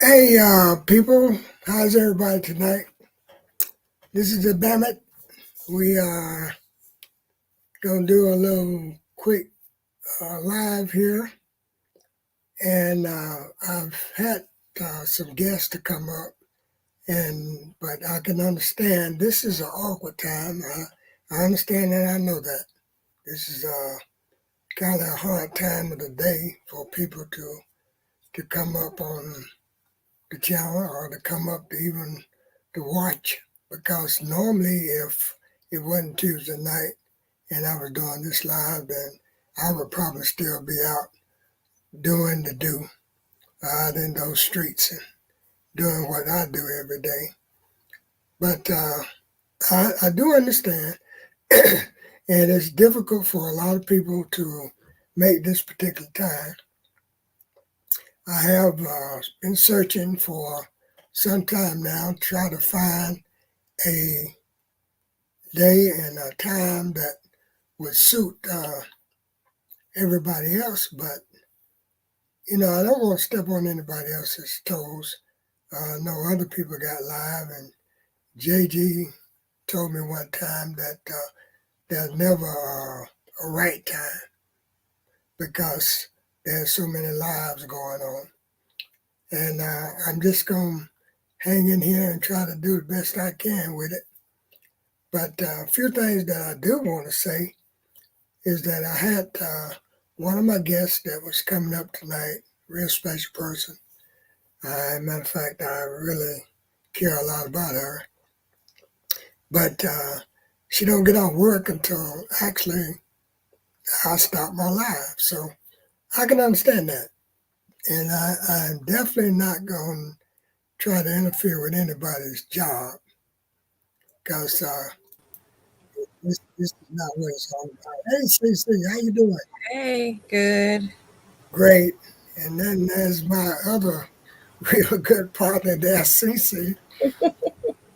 Hey, people, how's everybody tonight? This is the Bammit. We are gonna do a little quick live here, and I've had some guests to come up, but I can understand this is an awkward time. I understand that. I know that this is kind of a hard time of the day for people to come up on the channel or to come up to even to watch because normally if it wasn't Tuesday night and I was doing this live, then I would probably still be out doing the do out in those streets and doing what I do every day. But I do understand, and it's difficult for a lot of people to make this particular time. I have been searching for some time now, trying to find a day and a time that would suit everybody else. But, I don't want to step on anybody else's toes. No other people got live. And JG told me one time that there's never a right time because there's so many lives going on. And I'm just going to hang in here and try to do the best I can with it. But a few things that I do want to say is that I had one of my guests that was coming up tonight, real special person. Matter of fact, I really care a lot about her. But she don't get off work until actually I stop my live. So I can understand that. And I'm definitely not going to try to interfere with anybody's job because this is not what it's all about. Hey, CC, how you doing? Hey, good. Great. And then there's my other real good partner there, CC.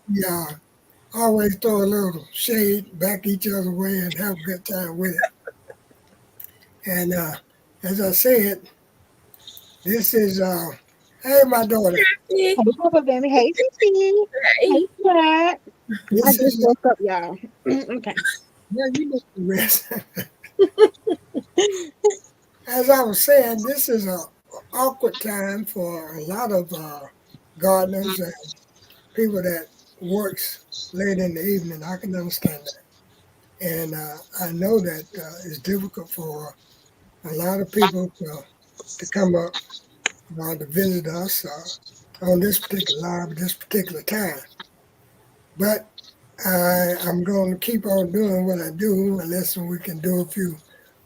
Yeah, always throw a little shade back each other way and have a good time with it. And as I said, this is hey my daughter. Hey, Hey, Papa Baby. Hey, Cece. Hey, hey. Cat. I This just is woke up, y'all. Okay. yeah, you know the rest. As I was saying, this is a awkward time for a lot of gardeners and people that works late in the evening. I can understand that. And I know that it's difficult for a lot of people to come up to visit us on this particular live at this particular time. But I'm going to keep on doing what I do unless we can do a few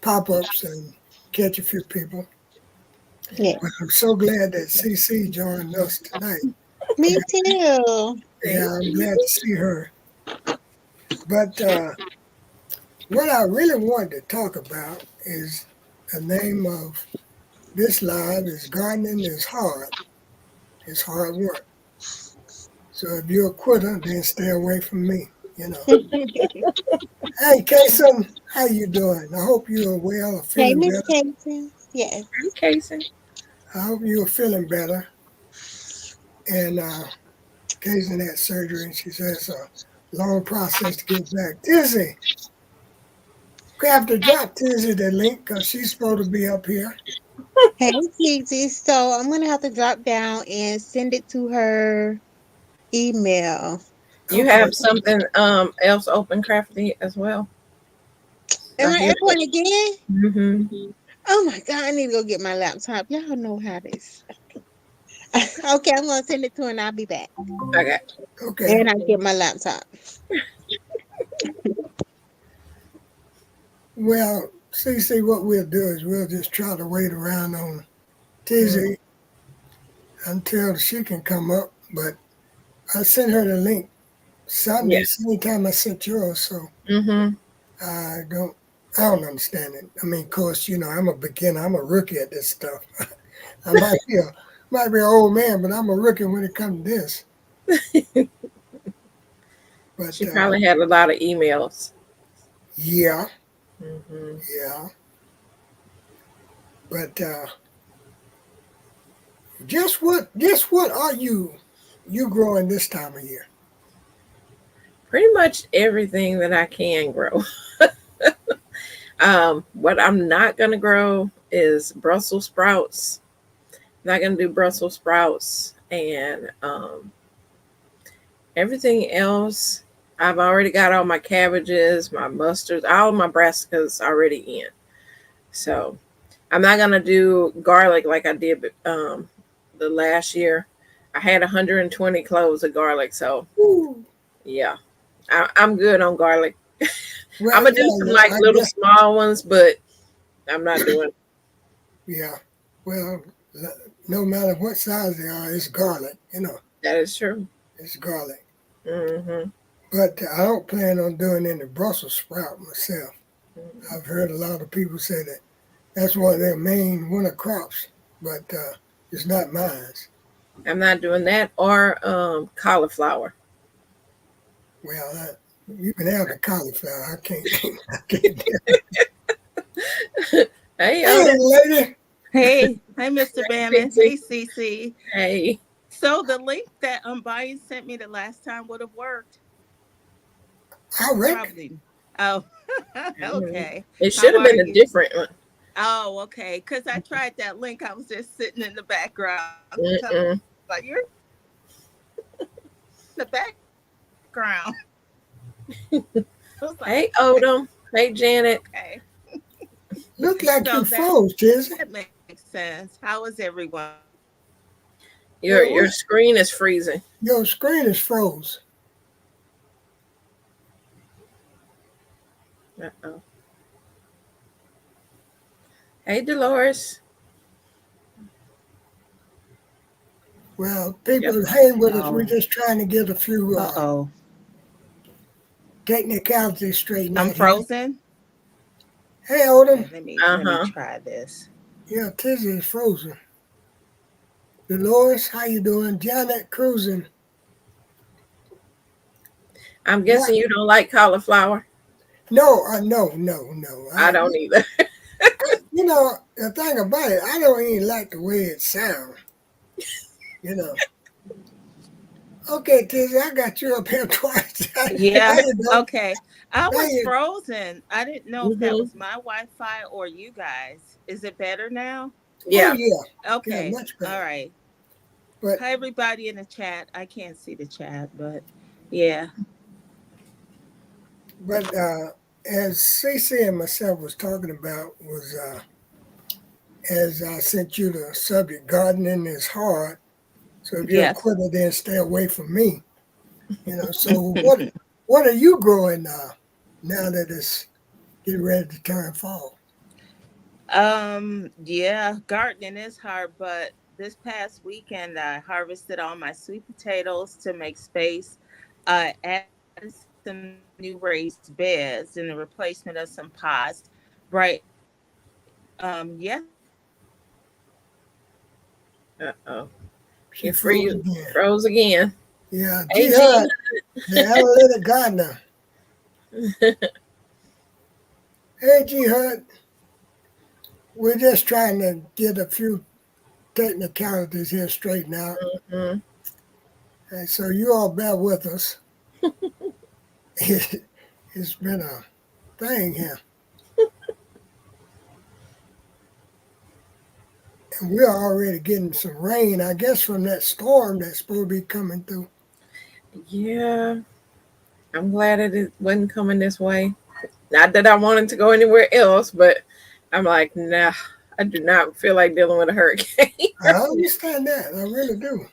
pop ups and catch a few people. Yeah. But I'm so glad that CC joined us tonight. Me Yeah, too. Thank yeah, I'm glad to you. see her. But what I really wanted to talk about is the name of this live is gardening is hard. It's hard work. So if you're a quitter, then stay away from me. You know. Hey, Kason, how you doing? I hope you are well or Hey, feeling Miss better. Casey. Yes. I'm Casey. I hope you are feeling better. And Kason had surgery, and she says it's a long process to get back. Tizzy, we have to drop Tizzy the link because she's supposed to be up here. Hey, Casey. So I'm gonna have to drop down and send it to her email. You Okay. have something else open, Crafty, as well. Am I I hear echoing again? Mm-hmm. Oh my God! I need to go get my laptop. Y'all know how this. Okay, I'm gonna send it to her and I'll be back. Okay. Okay. And I get my laptop. Well, CC, what we'll do is we'll just try to wait around on Mm-hmm. Tizzy until she can come up. But I sent her the link Sunday, Yeah. same time I sent yours, so Mm-hmm. I don't I don't understand it. I mean, of course, I'm a beginner. I'm a rookie at this stuff. I might be an old man, but I'm a rookie when it comes to this. But She probably had a lot of emails. yeah, Mm-hmm. yeah. But Just what are you growing this time of year? Pretty much everything that I can grow. What I'm not gonna grow is Brussels sprouts. Not gonna do Brussels sprouts, and everything else. I've already got all my cabbages, my mustards, all my brassicas already in. So I'm not gonna do garlic like I did the last year. I had 120 cloves of garlic, so Ooh. yeah, I'm good on garlic. Well, I'm gonna do some like I little guess, small ones, but I'm not doing. yeah. Well, no matter what size they are, it's garlic. That is true. It's garlic. Hmm. But I don't plan on doing any Brussels sprout myself. I've heard a lot of people say that that's one of their main winter crops, but it's not mine. I'm not doing that or cauliflower. Well, you can have the cauliflower. I can't. I can't. Hey, Hey, Oda. lady. Hey, hi, Mr. Bamman. Cece. Hey, Cece. Hey. So the link that Bayou sent me the last time would have worked. I reckon. Probably. Oh, okay. It should have How been are a you? different one. Oh, okay. Because I tried that link. I was just sitting in the background. Mm-mm. Like, you're in the background. I was like, Hey, Odom. Hey, Janet. okay. Look like So you froze, Tizzy. that makes sense. How is everyone? Your screen is freezing. Your screen is froze. Uh-oh. Hey, Dolores. Well, people Yep. hang with us. Oh. We're just trying to get a few Uh-oh. technicalities straightened I'm out. frozen. Hey, Odom. Okay, let me Uh-huh. try this. Yeah, Tizzy is frozen. Dolores, how you doing? Janet cruising. I'm guessing you don't like cauliflower. No. I don't either. The thing about it, I don't even like the way it sounds. Okay, Tizzy, I got you up here twice. Yeah. There you go. Okay. I There was you- frozen. I didn't know if that Mhm. was my Wi-Fi or you guys. Is it better now? Yeah. Oh, yeah. Okay. much better. All right. But Hi, everybody in the chat. I can't see the chat, but yeah. as CC and myself was talking about was as I sent you the subject, gardening is hard. So if you're a Yes. quitter, then stay away from me. So what are you growing now that it's getting ready to turn fall? Yeah, gardening is hard, but this past weekend I harvested all my sweet potatoes to make space. I added some new raised beds in the replacement of some pots. Right. Yeah. Uh-oh. She You froze again. froze again. Yeah, Hey, G-Hud, the analytic gardener. Hey, G-Hud, we're just trying to get a few technicalities here straightened out. Mhm. And so you all bear with us. It's been a thing here. And we're already getting some rain, I guess, from that storm that's supposed to be coming through. Yeah. I'm glad it wasn't coming this way. Not that I wanted to go anywhere else, but I'm like, nah, I do not feel like dealing with a hurricane. I understand that. I really do.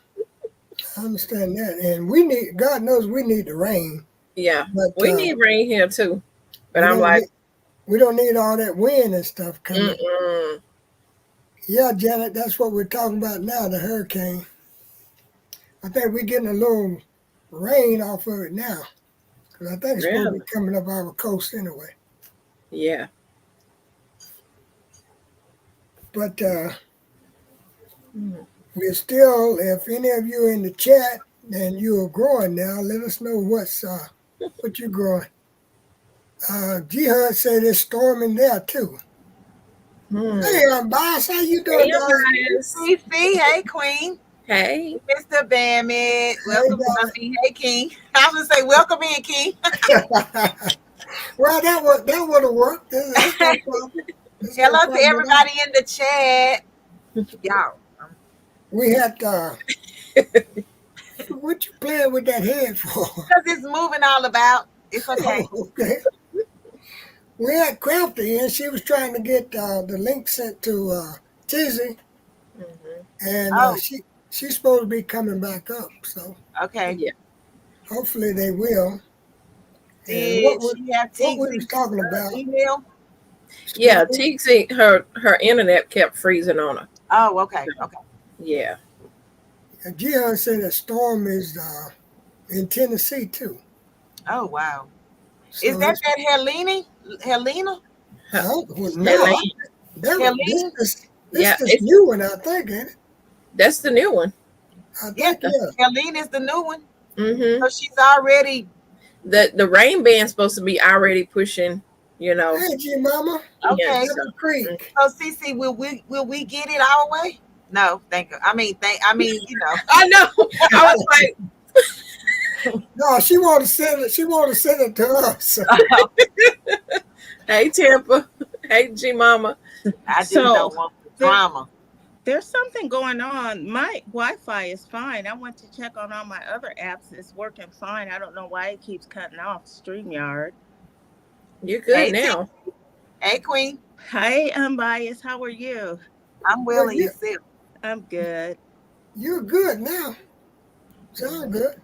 I understand that. And God knows we need the rain. Yeah. But We need rain here too. But we I'm don't like, we don't need all that wind and stuff coming. mm-mm. Yeah, Janet, that's what we're talking about now, the hurricane. I think we're getting a little rain off of it now. Because I think it's supposed to Really? be coming up our coast anyway. Yeah. But Mm. we're still, if any of you in the chat and you are growing now, let us know what you're growing. Jihad said it's storming there too. Hey, Boss, how you Hey, doing, darling? Elias. Fifi, hey Queen, Hey. Mr. Bammett, Hey, welcome. I mean, hey King. I was gonna say welcome in, King. darling. Well, that would have worked. That's no problem. That's no Hello to problem at all. everybody in the chat, y'all. We had what you playing with that head for? Because it's moving all about. It's okay. Oh, okay. We had Crafty, and she was trying to get the link sent to Tizzy, Mhm. and Oh, she's supposed to be coming back up. So okay. Yeah. hopefully they will. And Did she have what we was Tixie's talking about? email? Yeah. Excuse me. Tixie, her internet kept freezing on her. Oh, okay. Okay. Yeah. And Gian said the storm is in Tennessee too. Oh, wow. Is So that it's Helene? Helena? Her, well, Helene. no, this Helene? Yeah. this It's new one, I think, ain't it? that's the new one. I Yeah, think yeah. Helene is the new one. Mm-hmm. So she's already The rain band's supposed to be already pushing. You know. Hey, G Mama, Yeah. okay. So. Pebble Creek. So Cece, will we get it our way? No, thank you. I mean, I know. I was like, No, she want to send it. She want to send it to us. hey Tampa. Hey G Mama. I just So don't want the there, drama. there's something going on. My Wi-Fi is fine. I went to check on all my other apps. It's working fine. I don't know why it keeps cutting off StreamYard. You're good Hey T, now. hey Queen, Hi, Unbiased. How are you? I'm Well, well and yourself. I'm good. you're good now. Sound good.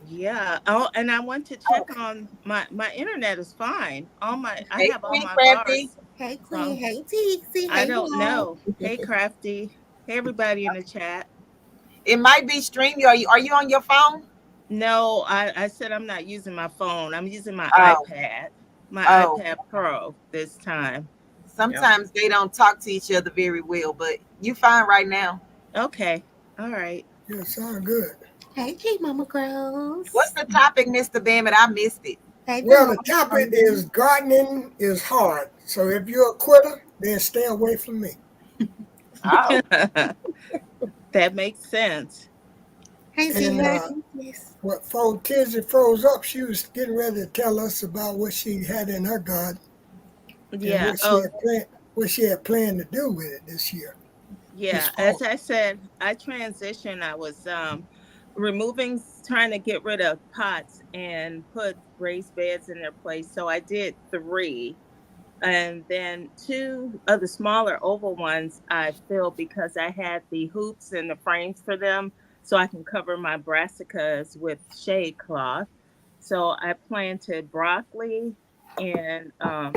Yeah. Oh, and I went to Oh, check on my internet is fine. I hey have all Queen my Crafty. bars. Hey, Queen. So Hey, Tixie. I Hey, don't y'all. know. Hey, Crafty. Hey, everybody in the chat. It might be streaming. Are you on your phone? No, I said I'm not using my phone. I'm using Oh, my oh. iPad Pro this time. Yeah. Sometimes they don't talk to each other very well, but you fine right now. Okay. All right. Yeah, sound good. Hey, G Mama What's Girls. the topic, Mr. Bammett? I missed it. Hey, Well, Demar. the topic is gardening is hard. So if you're a quitter, then stay away from me. Oh, That makes sense. Hey, And Sierra. Yes. what before Tizzy froze up, she was getting ready to tell us about what she had in her garden and Yeah. Oh, what she had planned to do with it this year, this yeah. As fall. I said, I transitioned. I was removing, trying to get rid of pots and put raised beds in their place. So I did three. And then two of the smaller oval ones I filled because I had the hoops and the frames for them so I can cover my brassicas with shade cloth. So I planted broccoli and oh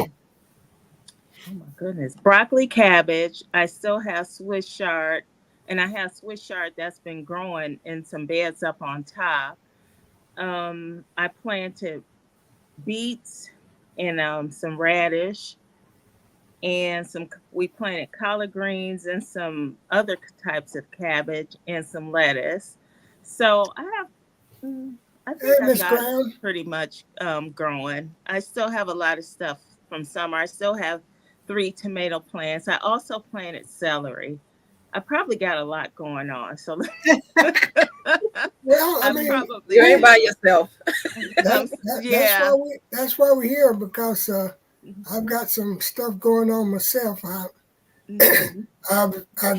my goodness, broccoli, cabbage. I still have Swiss chard, and I have Swiss chard that's been growing in some beds up on top. I planted beets and some radish and some we planted collard greens and some other types of cabbage and some lettuce. So I have I Hey, think I Miss got Brown. pretty much growing. I still have a lot of stuff from summer. I still have three tomato plants. I also planted celery. I probably got a lot going on. So Well, I I'm mean, You ain't probably by yourself. yeah. that's why we're here because I've got some stuff going on myself. Mhm. I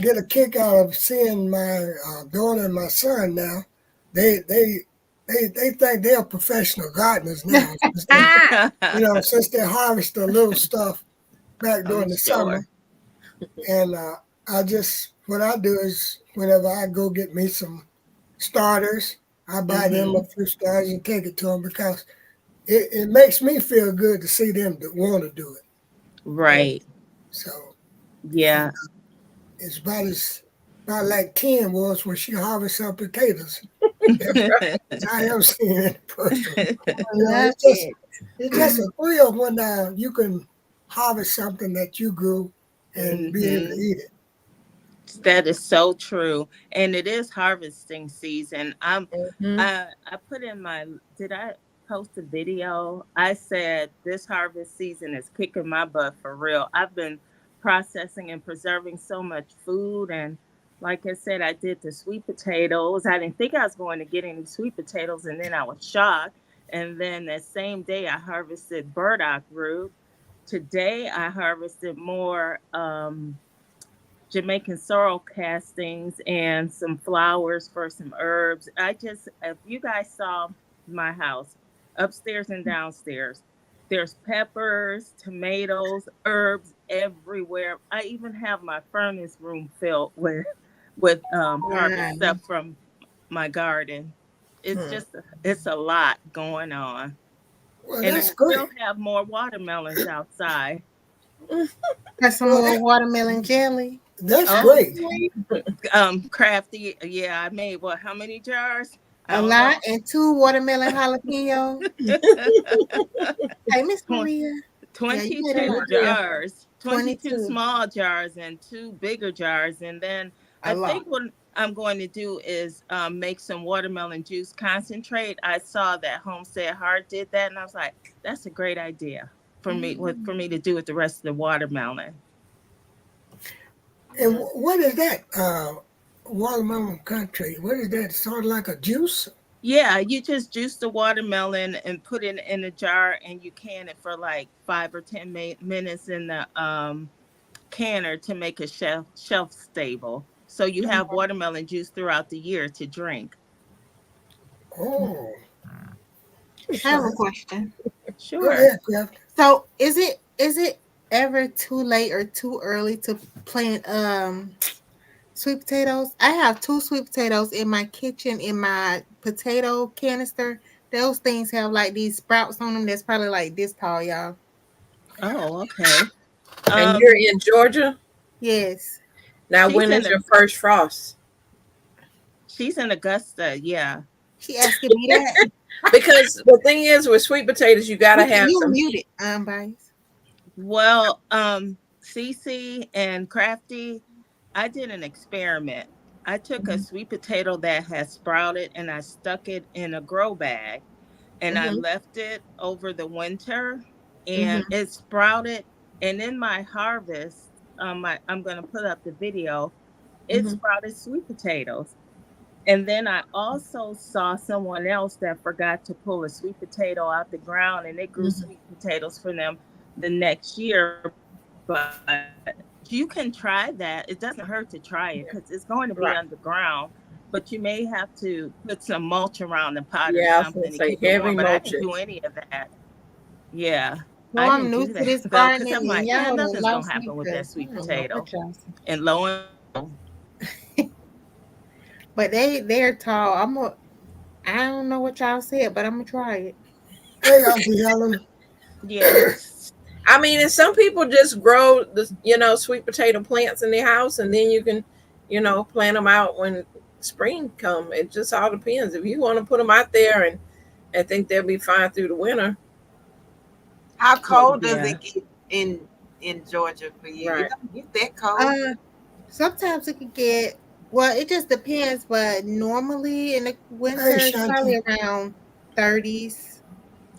get a kick out of seeing my daughter and my son now. They they they think they're professional gardeners now. Since they harvest the little stuff back I'm during the sure. summer, and what I do is whenever I go get me some starters, I buy them a Hmm. few starters and take it to them because it makes me feel good to see them that want to do it. Right. So, and Yeah. it's about like 10 was when she harvests her potatoes. I am seeing it in person. Love It's just it. a thrill when you can harvest something that you grew and be able to Hmm. eat it. That is so true. And it is harvesting season. Hmm. I put in my did I post a video? I said this harvest season is kicking my butt for real. I've been processing and preserving so much food. And like I said, I did the sweet potatoes. I didn't think I was going to get any sweet potatoes, and then I was shocked. And then that same day, I harvested burdock root. Today, I harvested more Jamaican sorrel castings and some flowers for some herbs. If you guys saw my house, upstairs and downstairs, there's peppers, tomatoes, herbs everywhere. I even have my furnace room filled with harvest stuff from my garden. It's a lot going on. Well, And I that's great. still have more watermelons outside. Got some more watermelon jelly. That's Oh, great. Crafty. Yeah, I made how many jars? I A don't lot and 2 watermelon jalapeno. know. Hey, Miss Maria. 22 jars, 22 22. small jars and 2 bigger jars. And then I think what I'm going to do is make some watermelon juice concentrate. I saw that Homestead Heart did that, and I was like, that's a great idea for me to do with the rest of the watermelon. And what is that? Watermelon country. What is that? Sort of like a juice? Yeah, you just juice the watermelon and put it in a jar, and you can it for like 5 or 10 minutes in the canner to make it shelf stable. So you have watermelon juice throughout the year to drink. Oh. I have a question. Go Sure. ahead, Crafty. So is it ever too late or too early to plant sweet potatoes? I have 2 sweet potatoes in my kitchen in my potato canister. Those things have like these sprouts on them that's probably like this tall, y'all. Oh, okay. And you're in Georgia? Yes. Now, She's when in is your first frost? She's in Augusta, yeah. She asking me that. Because the thing is, with sweet potatoes, you got to have You some. muted, Bias. Well, Cece and Crafty, I did an experiment. I took a sweet potato that had sprouted and I stuck it in a grow bag, and I left it over the winter, and it sprouted. And in my harvest, I'm going to put up the video. It sprouted sweet potatoes. And then I also saw someone else that forgot to pull a sweet potato out the ground, and it grew sweet potatoes for them the next year. But you can try that. It doesn't hurt to try it because it's going to be underground. But you may have to put some mulch around the pot or something to keep it warm. But I didn't do any of that. Yeah. Well, I I'm didn't new do to that, this though, 'cause gardening, I'm like, and yeah, y'all nothing's done gonna lost me happen with that 'cause sweet I don't know potato. what y'all say. And lo and But they're tall. I don't know what y'all said, but I'm gonna try it. Hey, Auntie Helen. yeah. I mean, and some people just grow the sweet potato plants in their house, and then you can, plant them out when spring come. It just all depends. If you want to put them out there, and I think they'll be fine through the winter. How cold does it get in Georgia for you? Right. It don't get that cold. Sometimes it could get. Well, it just depends, but normally in the winter Hey, it's probably Shanti. around 30s.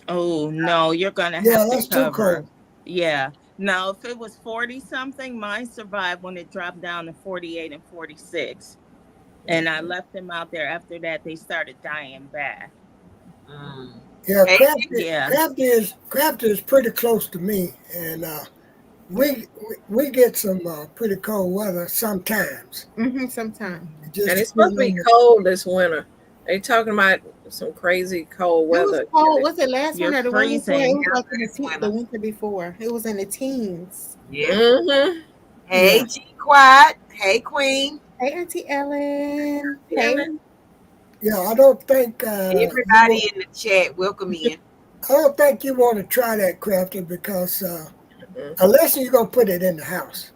Oh no, you're gonna Yeah, have that's to too cover. cold. Yeah. Now, if it was 40 something, mine survived when it dropped down to 48 and 46. And I left them out there. After that, they started dying back. Yeah, Hey, Yeah. Crafty is pretty close to me, and we get some pretty cold weather sometimes. Sometimes. Just And it's supposed to be depends cold this winter. They talking about some crazy cold It weather. was cold. Was it last You're winter or the one before? It freezing. was like in This the winter. winter before. It was in the teens. Yeah. Mm-hmm. Hey, Yeah. G Quiet. Hey, Queen. Hey, Auntie Ellen. Hey. Yeah, I don't think Everybody in the chat, welcome in. I don't think you want to try that, Crafty, because unless you're gonna put it in the house.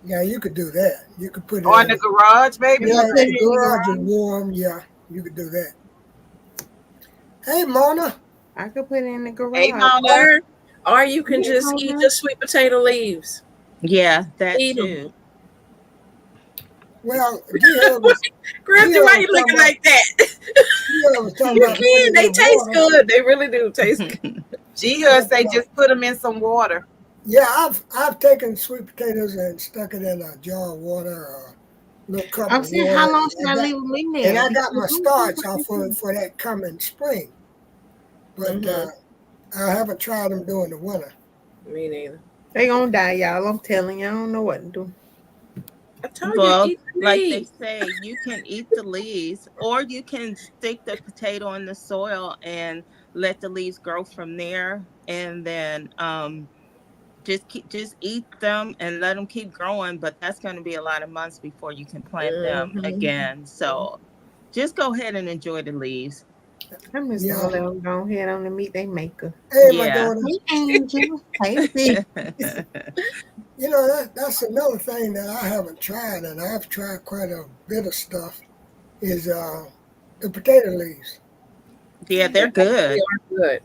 Yeah, you could do that. You could put it Or in the garage, baby. Yeah, put it in the the garage is warm. Yeah, you could do that. Hey, Mona. I could put it in the garage. Hey, Mama. Or you can just eat the sweet potato leaves. Yeah, that Eat 'em. too. Well, Gia was Grifty, why you looking like that? talking You about putting it can. They in taste water. good. They really do taste good. G Hud say just put them in some water. Yeah, I've taken sweet potatoes and stuck it in a jar of water or a little cup I'm of saying, how water. long should I leave them in And there? I got my Because starch off for that coming spring. But I haven't tried them during the winter. Me neither. they gonna die, y'all. I'm telling you, I don't know what to do. I told you Well, eat the like they leaves. say, you can eat the leaves, or you can stick the potato in the soil and let the leaves grow from there, and then just eat them and let them keep growing. But that's going to be a lot of months before you can plant them again. So just go ahead and enjoy the leaves. I'm just Yeah. gonna let them go ahead on the meat they maker. Hey, my Yeah. daughter. Hey, Angel. Hey, sis. You know, that's another thing that I haven't tried, and I've tried quite a bit of stuff, is the potato leaves. Yeah, they're good. They are good.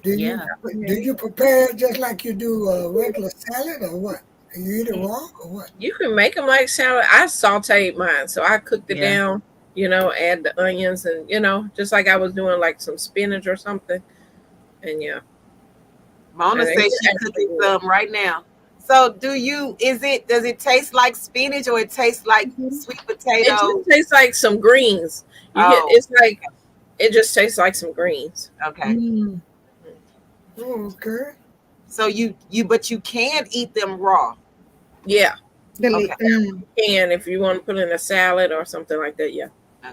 Do Yeah. you prepare it just like you do a regular salad or what? And you eat it raw or what? You can make them like salad. I sauteed mine, so I cooked it Yeah. down. Add the onions and just like I was doing like some spinach or something. And yeah, Mona and says it's she's actually cooking good. some right now. So does it taste like spinach or it tastes like sweet It potato? just tastes like some greens. Oh, It's like it just tastes like some greens. okay. Mm. Oh, okay. So but you can eat them raw. Yeah, Okay. you can if you want to put in a salad or something like that. Yeah.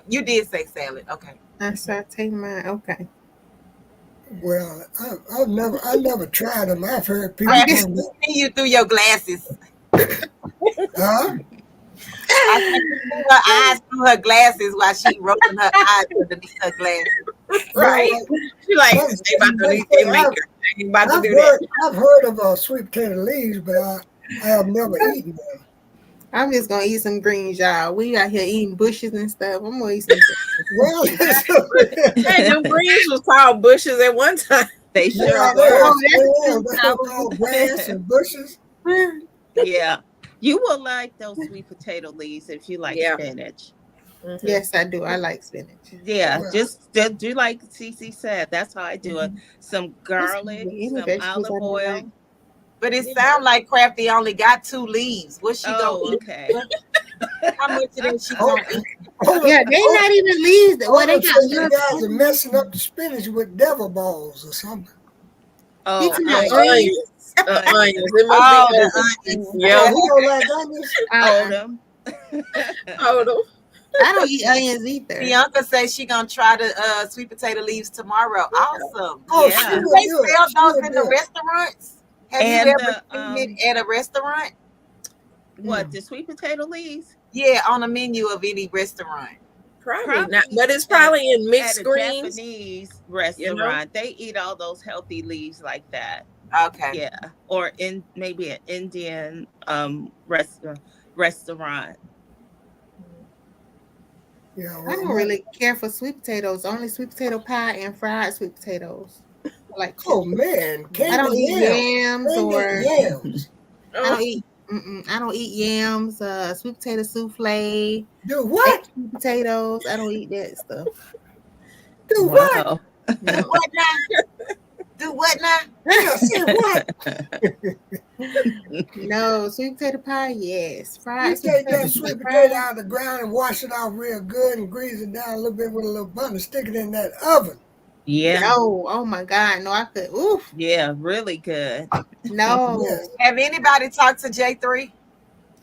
You did say salad. Okay. I saute mine. Okay. Well, I've never tried them. I've heard people Crafty, talk about, see you through your glasses. huh? I think you see her eyes through her glasses while she rolling her eyes underneath her glasses. Right. She like That's- they about to that's- they make it. They ain't about to do that. I've heard of sweet potato leaves, but I have never eaten them. I'm just gonna eat some greens, y'all. We out here eating bushes and stuff. I'm gonna eat some. Well, Hey, them greens was called bushes at one time. They sure yeah, were. they're called grass and bushes. Yeah. You will like those sweet potato leaves if you like Yeah. spinach. Yes, I do. I like spinach. Yeah, Well, just do like Cece said. That's how I do it. Some garlic, Any some vegetables I olive do oil. like. But it sounds like Crafty only got 2 leaves. What's she Oh, gonna okay. eat? How much of that she gonna eat? Yeah, they not even leaves. Well, they got you guys are little. messing up the spinach with devil balls or something. Oh, talking No, about onions. onions. Onions. It Oh, must be the onions. onions. Yeah. You don't like onions? Hold them. Hold on. I don't eat onions either. Bianca says she gonna try the sweet potato leaves tomorrow. Awesome. Oh, Yeah. she Do would they do it. sell She those would in do the it. restaurants? Have And you ever the, seen it at a restaurant? What, the sweet potato leaves? Yeah, on a menu of any restaurant. Probably not. But it's probably in mixed At a greens. Japanese restaurant, they eat all those healthy leaves like that. Okay. Yeah, or in maybe an Indian restaurant. Yeah, I well, don't really care for sweet potatoes. Only sweet potato pie and fried sweet potatoes. I like. Oh man, I candy don't eat yams. yams or Yams. I don't eat. I don't eat yams. Sweet potato souffle. Do what? Sweet potatoes. I don't eat that stuff. Do what? Wow. No. What now? Do what now? Yeah, say what? No, sweet potato pie, yes. You Fried take that sweet sweet potato out of the ground and wash it off real good and grease it down a little bit with a little butter. Stick it in that oven. Yeah. No, oh my God, no, I could. Oof, Yeah, really good. no, Yes. Have anybody talked to J3?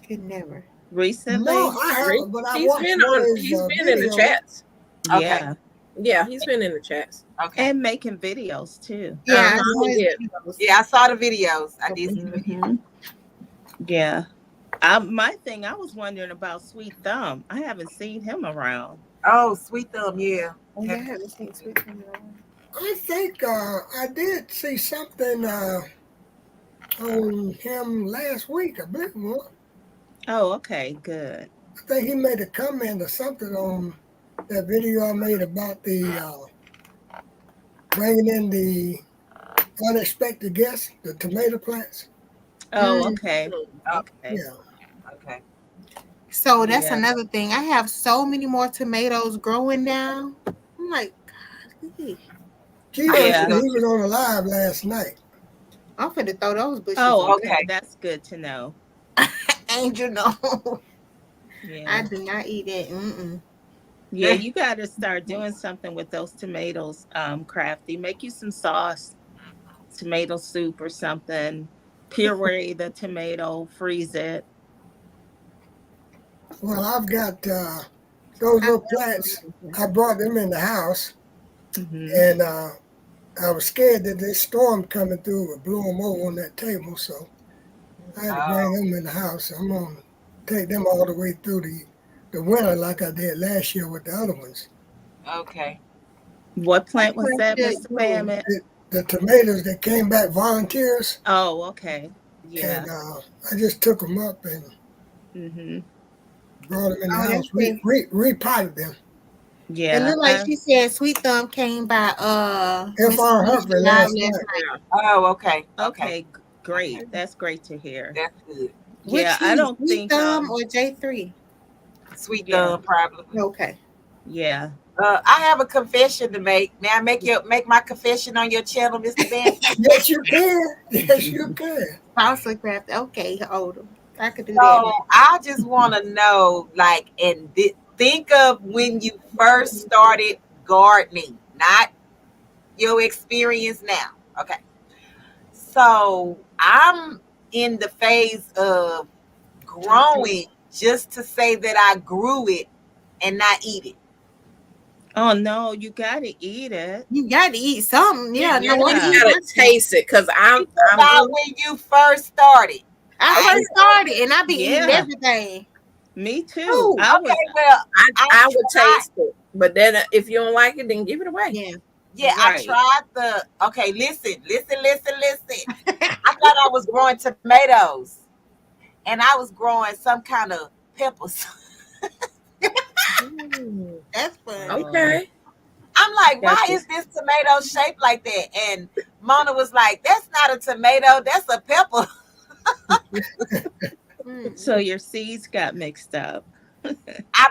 could never. Recently? No, I haven't, but I He's watched been one on. of his He's been in the videos. chats. Okay. Yeah. Yeah, he's been in the chats. Okay. And making videos too. Yeah, I Uh-huh, saw his he did. videos. Yeah, I saw the videos. I did see the videos. Mhm. Yeah. My thing, I was wondering about Sweet Thumb. I haven't seen him around. Oh, Sweet Thumb, yeah. Oh, yeah, I haven't seen sweet potato. I think I did see something on him last week, I believe it was. Oh, okay, good. I think he made a comment or something on that video I made about the bringing in the unexpected guests, the tomato plants. Oh, okay. Okay. Yeah. Okay. So that's Yeah. another thing. I have so many more tomatoes growing now. I'm like, golly. Keelan Yeah. said he was on a live last night. I'm finna throw those bushes Oh, away. okay. Okay. That's good to know. Angel, no. I Yeah. do not eat it. Mm-mm. Yeah, you got to start doing something with those tomatoes, Crafty. Make you some sauce, tomato soup or something. Puree the tomato, freeze it. Well, I've got those I little love plants. tomatoes. I brought them in the house, Hmm. and I was scared that this storm coming through would blow them over on that table, so I had to bring Oh, them in the house. I'm gonna take them all the way through the winter like I did last year with the other ones. okay. What That's plant was what that, I Mr. should do. Bammett? The tomatoes that came back volunteers, Oh, okay. and Yeah. I just took them up and Hmm. brought them in the Oh, house, that's it. repotted them. It Yeah. looked like she said Sweet Thumb came by Mrs. F.R. Keisha Humphrey live last last night. night. Yeah. Oh, okay. Okay. Okay, great. That's great to hear. That's good. Yeah, Which I he? don't Sweet think Thumb or J3? Sweet yeah. thumb, probably. Okay. Yeah. I have a confession to make. May I make my confession on your channel, Mr. Ben? Yes, you can. Yes, you can. Salsa craft. Okay, Odom. I could do that So now. I just want to know, like, and think of when you first started gardening, not your experience now. Okay. So I'm in the phase of growing just to say that I grew it and not eat it. Oh no, you gotta eat it. You got to eat something. Yeah, no Yeah. one Yeah. You eat gotta nothing. taste it, cause Think I'm about when you first started. I Okay. first started and I be eating Yeah. everything. Me too. Ooh. I was Okay, well, I I would tried. taste it, but then if you don't like it, then give it away. Yeah. Yeah, I right. tried the. Okay, listen. I thought I was growing tomatoes, and I was growing some kind of peppers. Mm, That's funny. okay. I'm like, why That's is this tomato shaped like that? And Mona was like, that's not a tomato, that's a pepper. Mm. so your seeds got mixed up.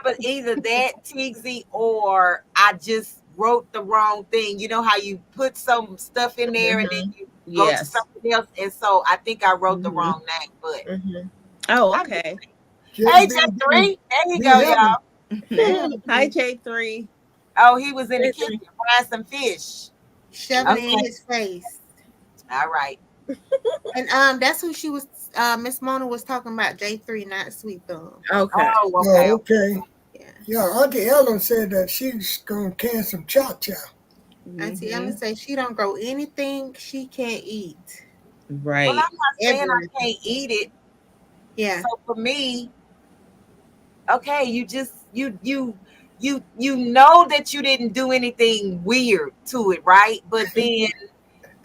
But either that, Tigsy, or I just wrote the wrong thing. You know how you put some stuff in there and then you go to Yes. something else, and so I think I wrote the Mhm. wrong name. But Mhm. Oh, okay. hey, Just J3, there you be go, heaven. y'all. Hi, J3. Oh, he was in the J3. kitchen frying some fish. Shoving it in Okay. his face. All right. And that's who she was Miss Mona was talking about, J3, not Sweet Thumb. Okay. Oh, Oh, okay. okay. Yeah. Yeah, Auntie Ellen said that she's gonna can some chow chow. Auntie Mhm. Ellen say she don't grow anything she can't eat. Well, Right. I'm not saying I Everything. can't eat it. Yeah. So for me, okay, you just you know that you didn't do anything weird to it, right? But then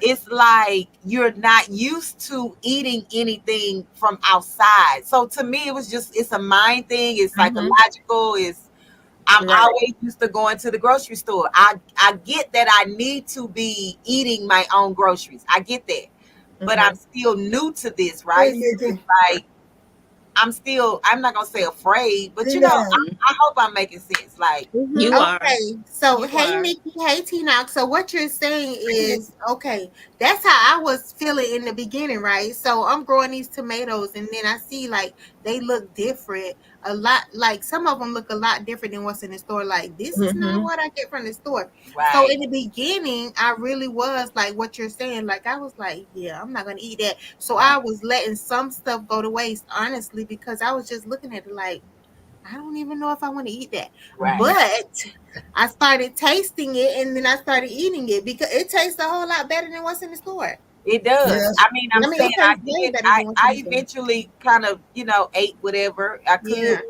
it's like you're not used to eating anything from outside. So to me, it was just it's a mind thing. It's psychological. It's I'm Right. always used to going to the grocery store. I get that I need to be eating my own groceries. I get that, but I'm still new to this, Hey, right? So Nikki. it's like I'm not gonna say afraid, but you Hey, know, now, I hope I'm making sense. Like, You are. Okay, so You hey are. Nikki, hey Tina. So what you're saying is okay. That's how I was feeling in the beginning, right? So I'm growing these tomatoes, and then I see like they look different. A lot, like some of them look a lot different than what's in the store. Like this is not Mhm. what I get from the store. So right, in the beginning, I really was like what you're saying. Like I was like, yeah, I'm not gonna eat that. So I was letting some stuff go to waste, honestly, because I was just looking at it like. I don't even know if I want to eat that. right. But I started tasting it and then I started eating it because it tastes a whole lot better than what's in the store. It does. yes, I mean, I'm I mean, saying it tastes way better than what's in I the store. eventually kind of, ate whatever I could, Yeah.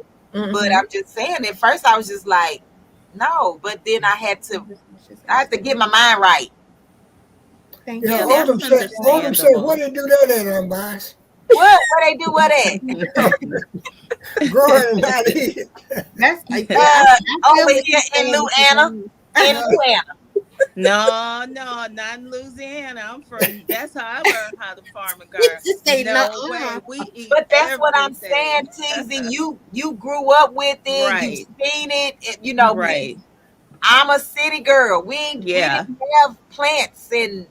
but I'm just saying at first I was just like, no, but then I had to get my mind right. Thank yeah. Yeah, you. that's Odom said, understandable. what did do that at, Unbiased? What they do what at? Growing and not eating. That's like Over here in Louisiana. In Louisiana. No, not in Louisiana. I'm from. That's how I learned how to farm and garden. Just say No no. way. We eat. But that's what I'm saying, everything. Teasy. You grew up with it, Right. you've seen it, Right. I'm a city girl. We Yeah. didn't have plants and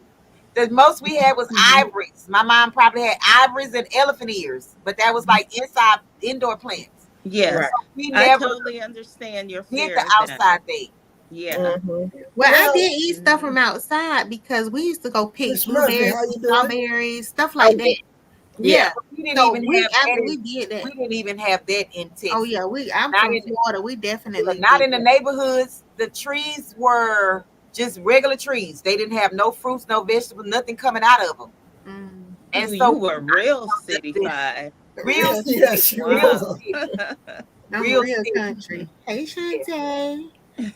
The most we had was Mhm. ivories. My mom probably had ivories and elephant ears, but that was like inside indoor plants. Right. Yes, We I never totally understand your did the fear then. outside thing. Yeah. Mhm. Well, I Well, did eat stuff from outside because we used to go pick Miss Murphy, blueberries how and you doing? strawberries, stuff Oh, like that. yeah. Yeah. We didn't So even we have after that. we did that. We didn't even have that in Oh Texas. yeah, I'm Not from in Florida. We definitely not did in the that. neighborhoods. The trees were just regular trees. They didn't have no fruits, no vegetables, nothing coming out of them. Mm. And Ooh, you so were real the cityfied. real Yeah, city, she real Wow. was. city, I'm real real city. country. Hey Yeah. Shantae.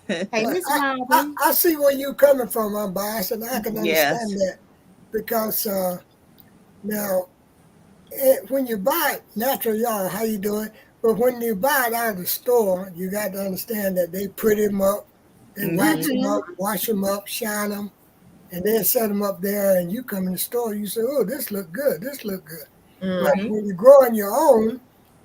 Hey But Miss I, Robin. I see where you coming from, unbiased, and I can understand Yes. that because now when you buy natural yard, how you doing? But when you buy it out of the store, you got to understand that they put them up, they wax Hmm. them Mm-hmm. up, wash them up, shine them, and then set them up there. And you come in the store, you say, "Oh, this look good. This look good." But Mhm. when you're growing your own,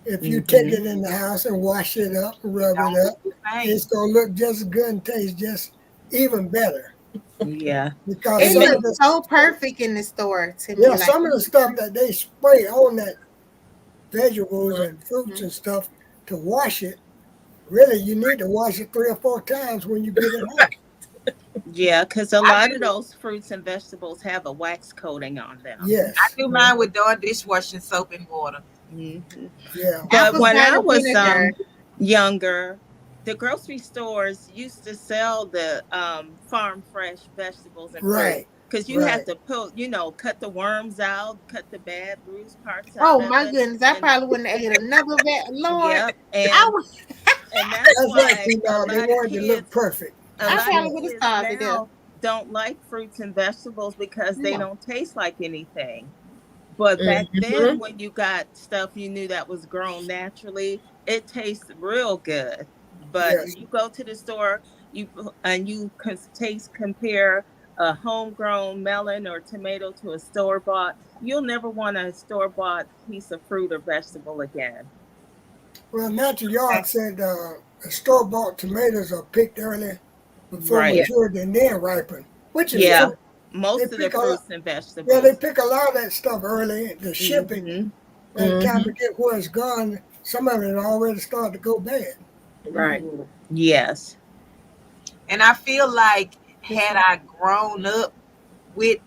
if you take Hmm. it in the house and wash it up, It rub it don't up, look the same. it's gonna look just as good and taste just even better. Yeah. Because It And some of they, looks the so perfect in the store to me. yeah, Like, some of the stuff that they spray on that vegetables and fruits mhm. and stuff to wash it, really you need to wash it 3 or 4 times when you get it home. yeah, because a I lot of do those fruits and vegetables have a wax coating on them. I Yes. do mine with Dawn dishwashing soap and water. Hmm. Yeah. But Apple when I cider was vinegar. younger, the grocery stores used to sell the farm fresh vegetables and fruit Right. because you have Right. to put, cut the worms out, cut the bad bruised parts out Oh of my it, goodness, I and probably wouldn't have ate another vat. Lord, yep, I and would and that's That's right, why a T-Dog. They lot of wanted to look kids perfect. a I That's lot of probably right. would have kids starved to death. now don't like fruits and vegetables because they Yeah. don't taste like anything. But back then, Mhm. when you got stuff you knew that was grown naturally, it tastes real good. But Yes. you go to the store, you taste compare a homegrown melon or tomato to a store bought. You'll never want a store bought piece of fruit or vegetable again. Well, Natural Yard said the store-bought tomatoes are picked early before Right. Yeah. matured and then ripened, which is Yeah. true. They Most of the pick a lot. fruits and Yeah, they vegetables. pick a lot of that stuff early. The shipping, Hmm. by the time Mhm. it get where it's gone, some of it already started to go bad. Right. Yes. And I feel like had I grown up with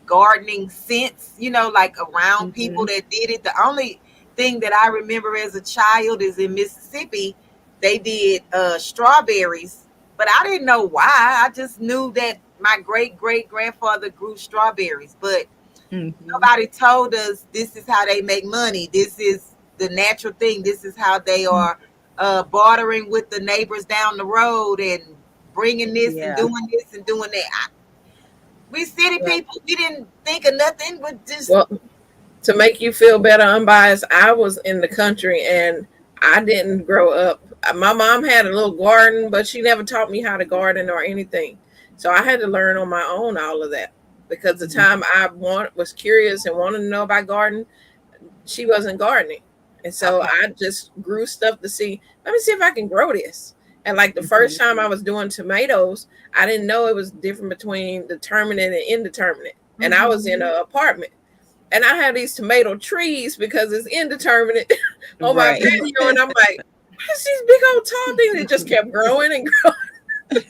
gardening sense, like around people Hmm. that did it. The only thing that I remember as a child is in Mississippi, they did strawberries, but I didn't know why. I just knew that my great great grandfather grew strawberries, but Hmm. nobody told us this is how they make money. This is the natural thing. This is how they are bartering with the neighbors down the road and bringing this and Yeah. doing this and doing that. We city Right. people, we didn't think of nothing but just Well, to make you feel better, unbiased, I was in the country and I didn't grow up. My mom had a little garden, but she never taught me how to garden or anything. So I had to learn on my own all of that because the time I was curious and wanted to know about garden, she wasn't gardening. And so okay. I just grew stuff to see, let me see if I can grow this. And like the first time I was doing tomatoes, I didn't know it was different between determinate and indeterminate. And I was in Mhm. an apartment and I have these tomato trees because it's indeterminate on my Right. patio. And I'm like, what's these big old tall things? It just kept growing and growing.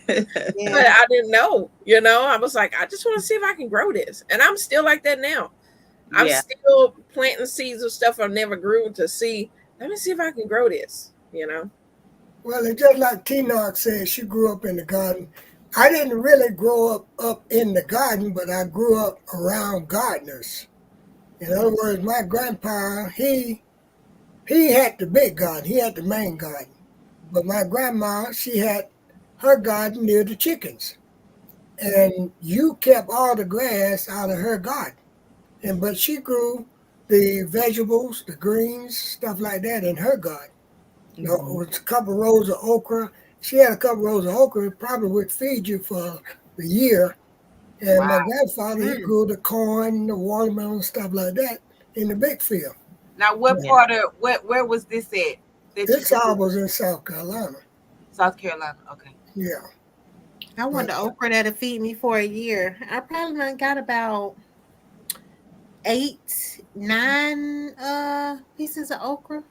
But Yeah. I didn't know, I was like, I just want to see if I can grow this. And I'm still like that now. I'm Yeah. still planting seeds of stuff I never grew to see. Let me see if I can grow this. Well, it's just like T-Knox said, she grew up in the garden. I didn't really grow up in the garden, but I grew up around gardeners. In other words, my grandpa, he had the big garden. He had the main garden. But my grandma, she had her garden near the chickens. And you kept all the grass out of her garden. But she grew the vegetables, the greens, stuff like that in her garden. Mhm. With a couple rows of okra. She had a couple rows of okra, it probably would feed you for the year. And my Wow. grandfather, he Mm. grew the corn, the watermelon, stuff like that in the big field. Now, what Yeah. part of where was this at that you This all grew? was in South Carolina. South Carolina. Okay. Yeah. I want the okra that'll feed me for a year. I probably done got about 8, 9 pieces of okra.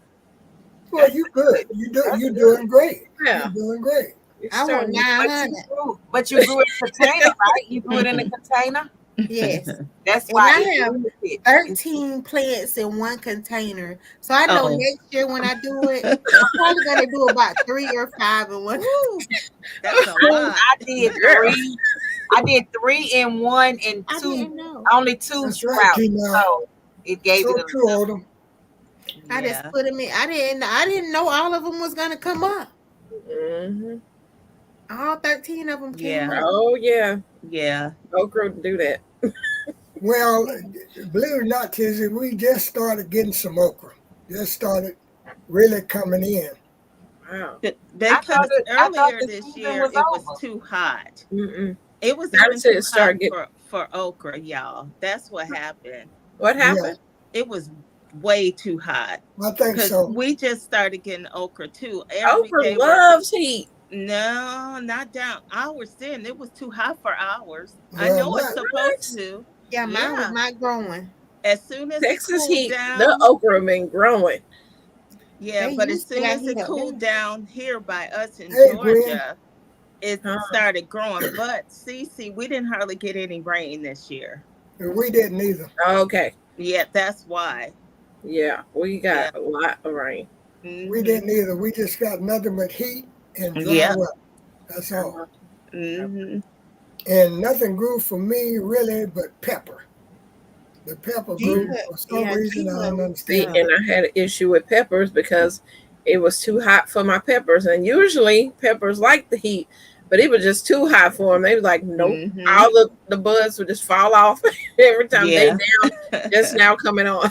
Well, you good. You're doing great. Yeah. You're doing great. You I want starting. 900. But you grew it in a container, right? You grew it in a container. Yes. That's And why I it have limited. 13 plants in one container. So I know Oh. next year when I do it, I'm probably gonna do about 3 or 5 in one. Woo, that's a lot. I did three. I did 3 in one and I 2. didn't know. Only 2 That's right, sprouts. Tina. So it gave So it a true, Odom. I Yeah. just put them in. I didn't know all of them was gonna come up. Mm-hmm. All 13 of them came Yeah. up. Oh yeah, Yeah. okra do that. Well, believe it or not, Tizzy, we just started getting some okra. Just started really coming in. Wow. They I thought earlier the this season year was it was over. too hot. Mm-mm. It was That's even it, too hot start getting- for okra, y'all. That's what happened. What happened? It was way too hot I think because so. we just started getting okra too. Every Okra day loves heat. no, not down hours. Then it was too hot for hours. I Well, know it's my- supposed to. Yeah, mine Yeah. was not growing. As soon as Texas it cooled heat. down, The okra been growing. yeah, They but as used to soon that as it heat up cooled there. down here by us in Hey, Gwen. Georgia, it Huh. started growing. But CC, we didn't hardly get any rain this year. We didn't either. Okay. Yeah, that's why. Yeah, we got a lot of rain. We Mhm. didn't either. We just got nothing but heat and dry Yeah. weather. That's all. Mhm. And nothing grew for me really but pepper. The pepper grew Gina- for some yeah, reason I Gina- don't See, understand. and I had an issue with peppers because it was too hot for my peppers. And usually peppers like the heat, but it was just too hot for them. They was like, nope. Mhm. All the buds would just fall off every time Yeah. they down, just now coming on.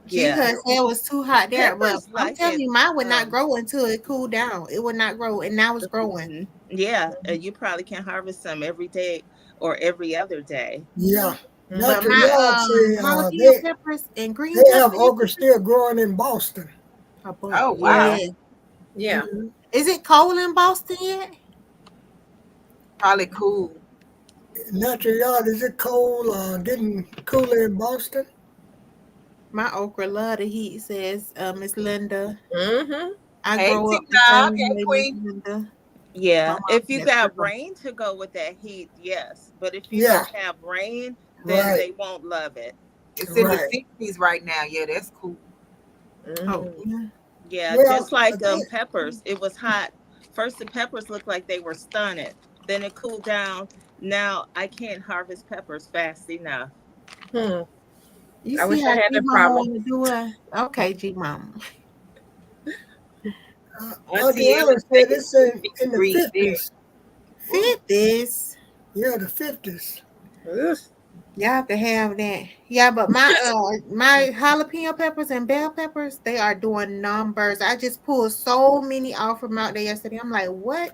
Yeah. Because it was too hot there. But Peppers I'm like telling it, you, mine would not um, grow until it cooled down. It would not grow, and now it's growing. Mhm. Yeah, and you probably can harvest some every day or every other day. Yeah. But Natural my Yard say jalapeno peppers and green they have peppers okra still growing in Boston. are bun- Oh, wow. yeah. Yeah. Is it cold in Boston yet? Probably cool. Natural Yard, is it cold? Getting cooler in Boston? My okra love the heat, says Miss Linda. Mm-hmm. I Hey, grow up the Tina. same Hey, way, Queen. Miss Linda. Yeah, Mama, if you yes, got girl. rain to go with that heat, yes. But if you Yeah. don't have rain, then Right. they won't love it. It's in Right. the 60s right now. Yeah, that's cool. Oh, yeah. Yeah, Well, just like I think- peppers. It was hot. First, the peppers looked like they were stunted. Then it cooled down. Now I can't harvest peppers fast enough. Hmm. You I see wish I how had G that Mama problem. want to do it? Okay, G Mama. Auntie Ellen said it's in the Degree there. 50s. Fit this. Yeah, the 50s. Ugh. Y'all can have that. Yeah, but my my jalapeno peppers and bell peppers, they are doing numbers. I just pulled so many off from out there yesterday. I'm like, what?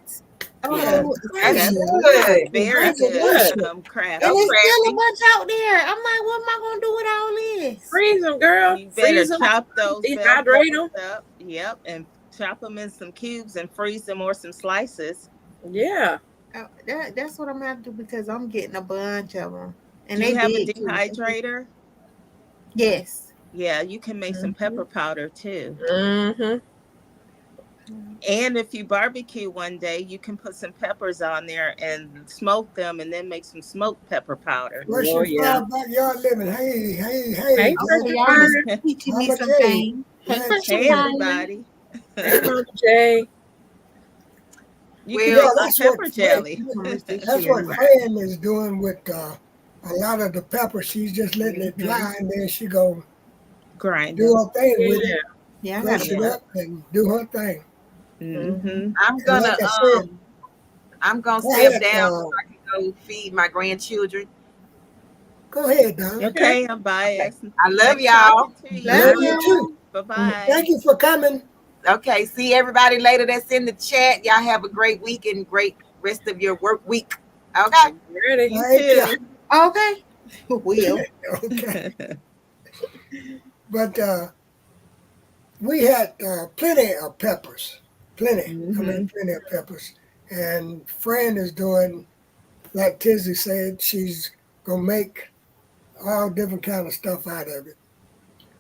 Oh, Yeah. That's Crazy. good. Very That's a good. bullshit. Crafty. And it's still crafty. a bunch out there. I'm like, what am I gonna do with all this? Freeze them, girl. You better Freeze them. chop those bell Dehydrate peppers up. Yep, and chop them in some cubes and freeze them or some slices. Yeah. That's what I'm gonna have to do because I'm getting a bunch of them. And Do they you have a big, too. dehydrator? Yes. Yeah, you can make some pepper powder too. Mm-hmm. And if you barbecue one day, you can put some peppers on there and smoke them and then make some smoked pepper powder. Russian Oh, yeah. fried backyard living. Hey, hey, Hey, hey. Okay, y'all Fire. just teaching me Mama some Jay. things. Hey, Hey, Fresh Hey, Fire. everybody. Hey, Mama Jay. You Well, can Yeah, make that's some what pepper jelly. That's what Fran is doing with a lot of the pepper. She's just letting it Mhm. dry, and then she go Grind do her thing with Yeah. it, Yeah, I crush gotta it up, and do her thing. Mm-hmm. I'm gonna Like I said, I'm gonna Go step ahead, down so I can go feed my grandchildren. Go ahead, Don. Okay, I'm biased. I love y'all. Love you too. Bye bye. Thank you for coming. Okay, see everybody later that's in the chat. Y'all have a great week and great rest of your work week. Okay. Ready? Thank you. Okay. Will. Okay. But we had plenty of peppers. Plenty. I mean, plenty of peppers. and friend is doing like Tizzy said. She's gonna make all different kind of stuff out of it.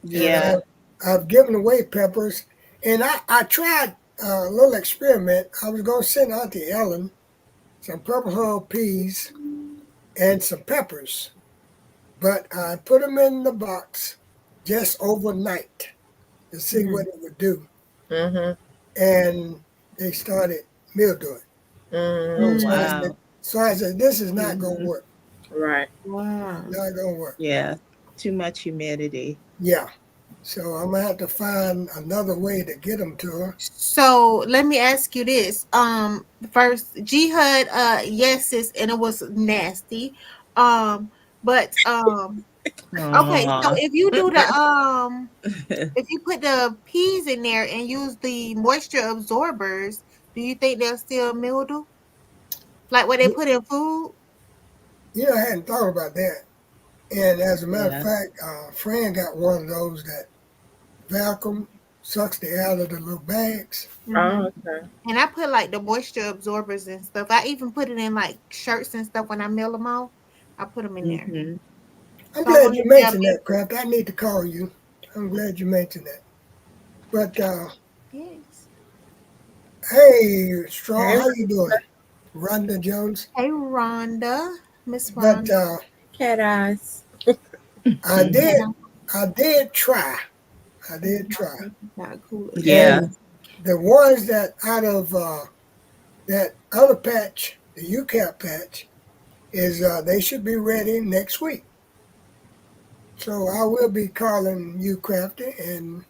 And Yeah. I've given away peppers, and I tried a little experiment. I was gonna send Auntie Ellen some purple hull peas and some peppers, but I put them in the box just overnight to see Mhm. what it would do, Mm-hmm. and they started mildewing. Oh Mm-hmm. So I Mm, said, wow. this is not gonna Mhm. work. Right. wow. Not gonna work. Yeah. Too much humidity. Yeah. So I'm gonna have to find another way to get them to her. So let me ask you this. First, Jihad, yes, sis, and it was nasty. But okay, so Aw. if you do the if you put the peas in there and use the moisture absorbers, do you think they'll still mildew? Like what they put in food? You know, I hadn't thought about that. And as a matter of Yeah. fact, Fran got one of those that vacuum sucks the air out of the little bags. Hmm. Oh, okay. And I put like the moisture absorbers and stuff. I even put it in like shirts and stuff when I mail them out. I put them in there. Mhm. I'm So I glad wonder you if they'll mentioned be. that, Kraft. I need to call you. I'm glad you mentioned that. But Yes. hey, Straw, Hey, how you doing? Rhonda Jones. Hey, Rhonda, Miss But Rhonda. cat eyes. I Yeah, did, I did try. I did try. not cool. Yeah. And the ones that out of that other patch, the UCAP patch, is they should be ready next week. So I will be calling you, Crafty, and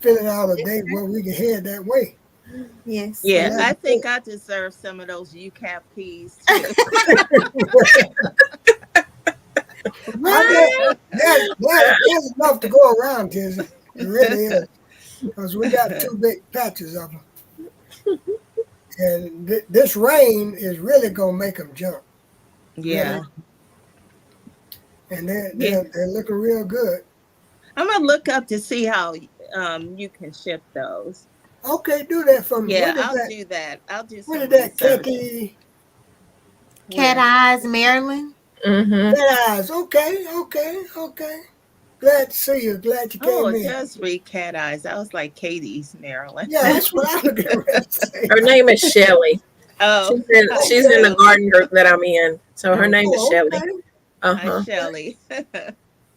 filling out a date where we can head that way. Yes, Yeah. sir. Glad I to see think I deserve some of those UCAP peas too. I mean, Right? there's enough to go around, Tizzy. It really is. Because we got two big patches of them. And this rain is really going to make them jump. Really. Yeah. And Yeah. they're looking real good. I'm gonna look up to see how you can ship those. Okay, do that for me. Yeah, I'll do that. I'll do What some is that, research. Kathy? Cat Where? Eyes, Maryland. Mm-hmm. Cat eyes. Okay, okay. Glad to see you. Glad you Oh, came it in. does read cat eyes. I was like Katie's, Maryland. Yeah, that's what I was getting ready to say. Her name is Shelly. Oh, hi, She's in the Okay. Shelly. garden group that I'm in. So her name is Oh, Shelly. okay. Hi, Uh-huh. Shelly.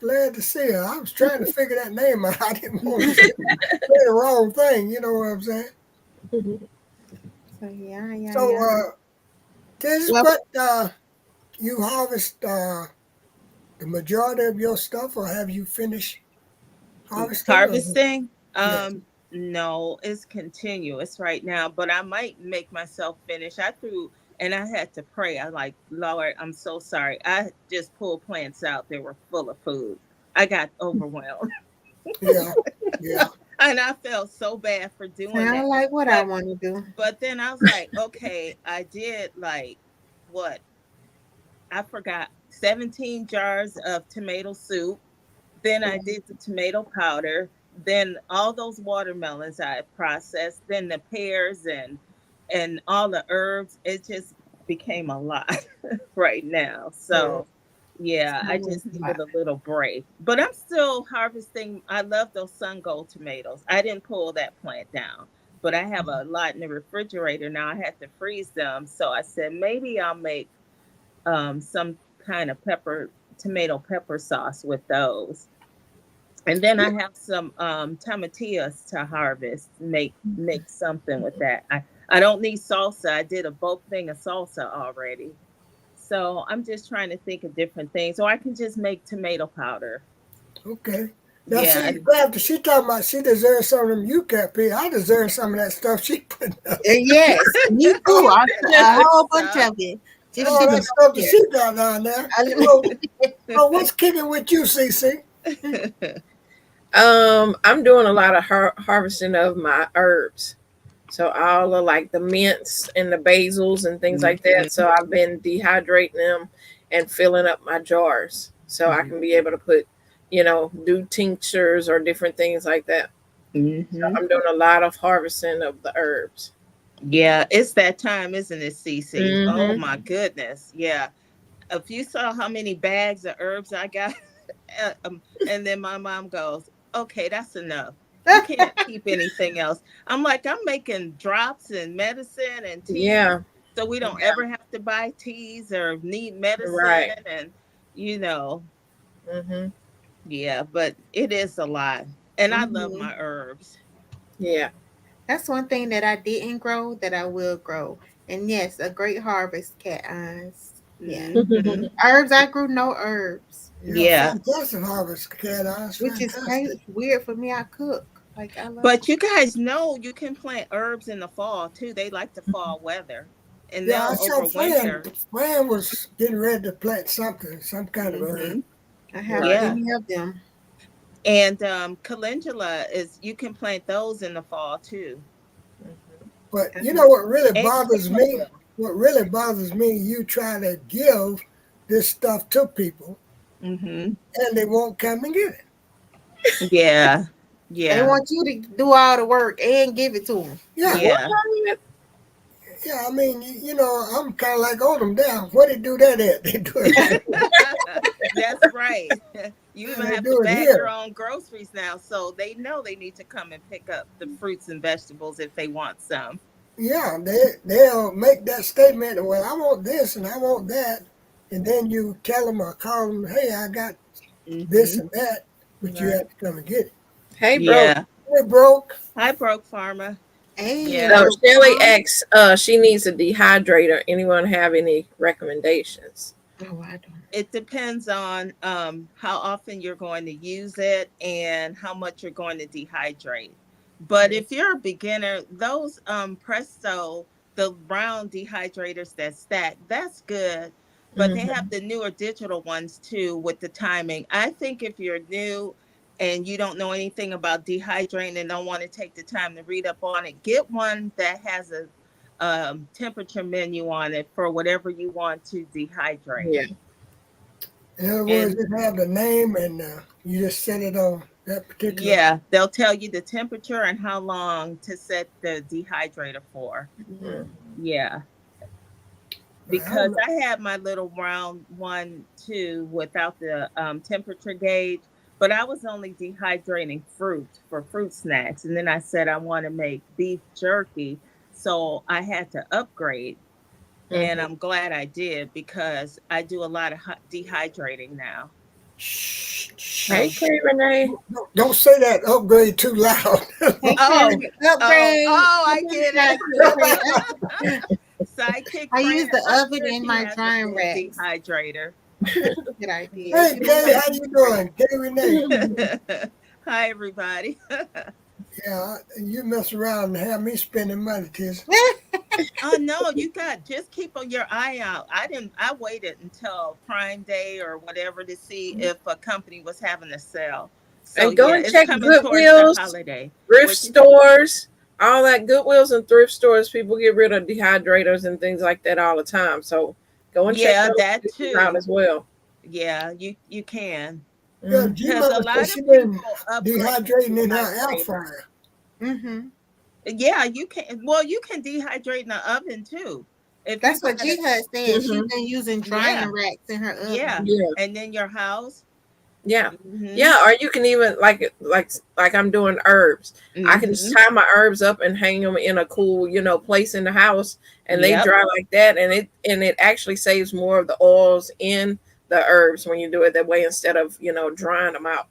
Glad to see her. I was trying to figure that name out. I didn't want to say the wrong thing. You know what I'm saying? So yeah. So, this is Well, what you harvest the majority of your stuff, or have you finished harvesting? Harvesting? Yeah. No, it's continuous right now, but I might make myself finish. I threw and I had to pray. I like, Lord, I'm so sorry. I just pulled plants out. They were full of food. I got overwhelmed. Yeah. Yeah. And I felt so bad for doing that. sound like what I But want to do. but then I was like, okay, I did like what? I forgot 17 jars of tomato soup. Then I did the tomato powder. Then all those watermelons I processed. Then the pears and all the herbs. It just became a lot right now. So yeah, I Sound like just a needed lot. a little break. But I'm still harvesting. I love those sun gold tomatoes. I didn't pull that plant down, but I have a lot in the refrigerator now. I had to freeze them, so I said maybe I'll make some kind of tomato pepper sauce with those. And then I have some tomatillos to harvest. Make something with that. I don't need salsa. I did a bulk thing of salsa already. So I'm just trying to think of different things. Or I can just make tomato powder. Okay. Now, Yeah. see, after she talking about she deserves some of them UCAP here, I deserve some of that stuff she put up. Yes, me too. Oh, A whole bunch so, of it. Just All ship that it stuff that here. she got down there. So what's kicking with you, CC? I'm doing a lot of harvesting of my herbs. So all of like the mints and the basils and things like that. So I've been dehydrating them and filling up my jars so I can be able to put, do tinctures or different things like that. So Mhm. I'm doing a lot of harvesting of the herbs. Yeah, it's that time, isn't it, Cece? Oh Mm-hmm. my goodness. Yeah. If you saw how many bags of herbs I got, and then my mom goes, "Okay, that's enough. You can't keep anything else." I'm like, I'm making drops and medicine and teas, Yeah. so we don't Yeah. ever have to buy teas or need medicine. Right. And you know, Mm-hmm. yeah, but it is a lot, and I love Mhm. my herbs. Yeah. That's one thing that I didn't grow that I will grow. And yes, a great harvest, cat eyes. Yeah. Hmm. Herbs, I grew no herbs, Yeah, Yeah, fantastic harvest, cat eyes, which is fantastic. crazy. Weird for me. I cook. Like, I love but you guys know you can plant herbs in the fall too. They like the fall weather, and Yeah, they'll I saw overwinter. Fran was getting ready to plant something, some kind of herb. Hmm. I have Right. Yeah. plenty of them. And calendula is you can plant those in the fall too. Mhm. But I you have, know what really And bothers me? chamomile. What really bothers me, you try to give this stuff to people Hmm. and they won't come and get it. Yeah. they Yeah. want you to do all the work and give it to them. Yeah, What? Yeah. yeah. I mean, you know, I'm kind of like on them down. Where they do that at? They do it. That's right. You even They have to do it bag your here. own groceries now, so they know they need to come and pick up the fruits and vegetables if they want some. Yeah, they'll make that statement. Well, I want this and I want that, and then you tell them or call them, hey, I got this Hmm. and that, but you Right. have to come and get it. Hey, bro. Yeah. Hey, broke. Hi, broke farmer. Hey, Yeah. So broke Shelly mom. asks, she needs a dehydrator. Anyone have any recommendations? Oh, I don't. It depends on how often you're going to use it and how much you're going to dehydrate. But if you're a beginner, those Presto, the brown dehydrators that stack, that's good. But they Mm-hmm. have the newer digital ones too with the timing. I think if you're new and you don't know anything about dehydrating and don't want to take the time to read up on it, get one that has a temperature menu on it for whatever you want to dehydrate. Yeah. In other words, And it have the name and you just set it on that particular. yeah, they'll tell you the temperature and how long to set the dehydrator for. Mhm. Yeah, I don't because know. I had my little round one too without the temperature gauge, but I was only dehydrating fruit for fruit snacks. And then I said I want to make beef jerky. So I had to upgrade. And Mhm. I'm glad I did because I do a lot of dehydrating now. Shh, Hey, shh. Queen Renee. Don't say that upgrade too loud. Hey, Oh, Karen, upgrade. I get Got it. to upgrade. Sidekick I use Fran, the I'm oven sure in she my has a drying good racks. dehydrator. Good idea. Hey, Kay, how you doing? Kay Renee. Hi, everybody. Yeah, you mess around and have me spending money, Tiz. Oh no, you got just keep on your eye out. I waited until Prime Day or whatever to see if a company was having a sale. So And go yeah, and it's check coming towards the Goodwills, holiday. thrift What you say? stores, all that. Goodwills and thrift stores, people get rid of dehydrators and things like that all the time. So go and check Yeah, those that places out too. as well. Yeah, you can. Yeah, Mm. G Because a Mother said lot she of been people upgrade to dehydrating in her air dehydrator. fryer. Mm-hmm. Yeah, you can. Well, you can dehydrate in the oven too. If you That's got what a, G Hud said. She's Hmm. been using yeah, drying racks in her yeah, oven. Yeah, and then your house. yeah, Mhm, yeah. Or you can even like I'm doing herbs. I can just mhm. tie my herbs up and hang them in a cool, place in the house, and they Yep. dry like that. And it actually saves more of the oils in the herbs when you do it that way instead of drying them out.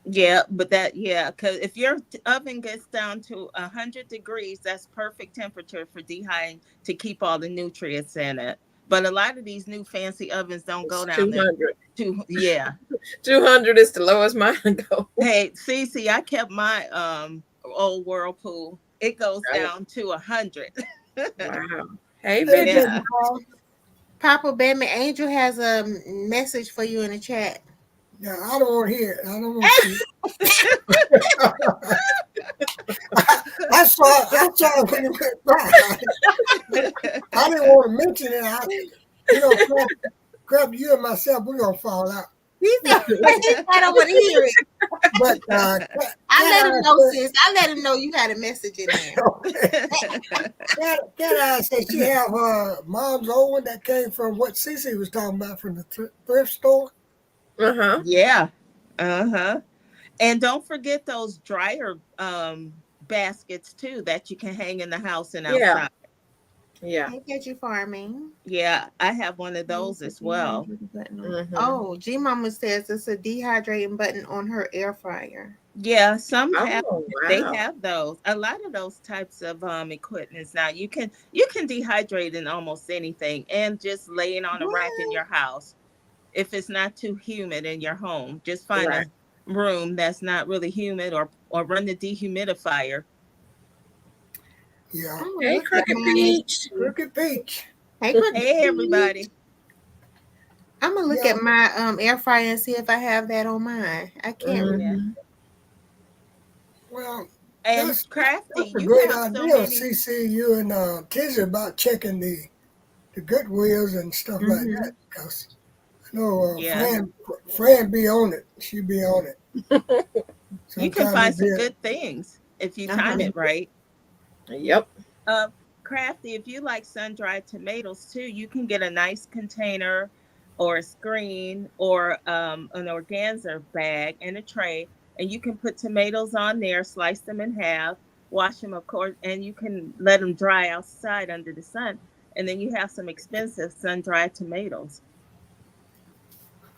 Yeah, but yeah, because if your oven gets down to 100 degrees, that's perfect temperature for dehydrating to keep all the nutrients in it. But a lot of these new fancy ovens don't go It's down there 200. to yeah. 200 is the lowest mine go. Hey, Cece, I kept my old Whirlpool. It goes Oh, down to 100. wow. Hey, Hey, Benjamin. baby Yeah. doll. Papa Batman Angel has a message for you in the chat. Yeah, I don't want to hear it. I don't want to see it. I saw it when it went by. I didn't want to mention it. Crap, you and myself, we're going to fall out. He said, I don't want to hear it. But I let him know, sis. I let him know you had a message in there. Cat Cat Eye said she have her mom's old one that came from what Cece was talking about from the thrift store. Uh-huh. Yeah. Uh-huh. And don't forget those dryer baskets too that you can hang in the house and Yeah. outside. Yeah. Hey, Veggie Farming. Yeah, I have one of those It's a as well. dehydrating button on- Mhm. Oh, G Mama says it's a dehydrating button on her air fryer. Yeah, some have Oh, they wow. have those. A lot of those types of equipments now you can dehydrate in almost anything and just lay it on a rack in What? your house. If it's not too humid in your home, just find Right. a room that's not really humid or run the dehumidifier. Yeah. I'm gonna Hey, look at Crooked mine. Peach. Crooked Peach. Hey, Crooked Hey Peach. everybody. I'm gonna look Yeah. at my air fryer and see if I have that on mine. I can't. Yeah. Mhm. Well, And that's Crafty, a you great have so idea, many. CC. You and Tizzy about checking the Goodwills and stuff like Mhm. that. Because I know Yeah. Fran be on it. She be on it. You can Sometimes find it some be good things if you Uh-huh. time it right. Yep. Uh, Crafty, if you like sun-dried tomatoes too, you can get a nice container or a screen or an organza bag and a tray, and you can put tomatoes on there, slice them in half, wash them, of course, and you can let them dry outside under the sun, and then you have some expensive sun-dried tomatoes.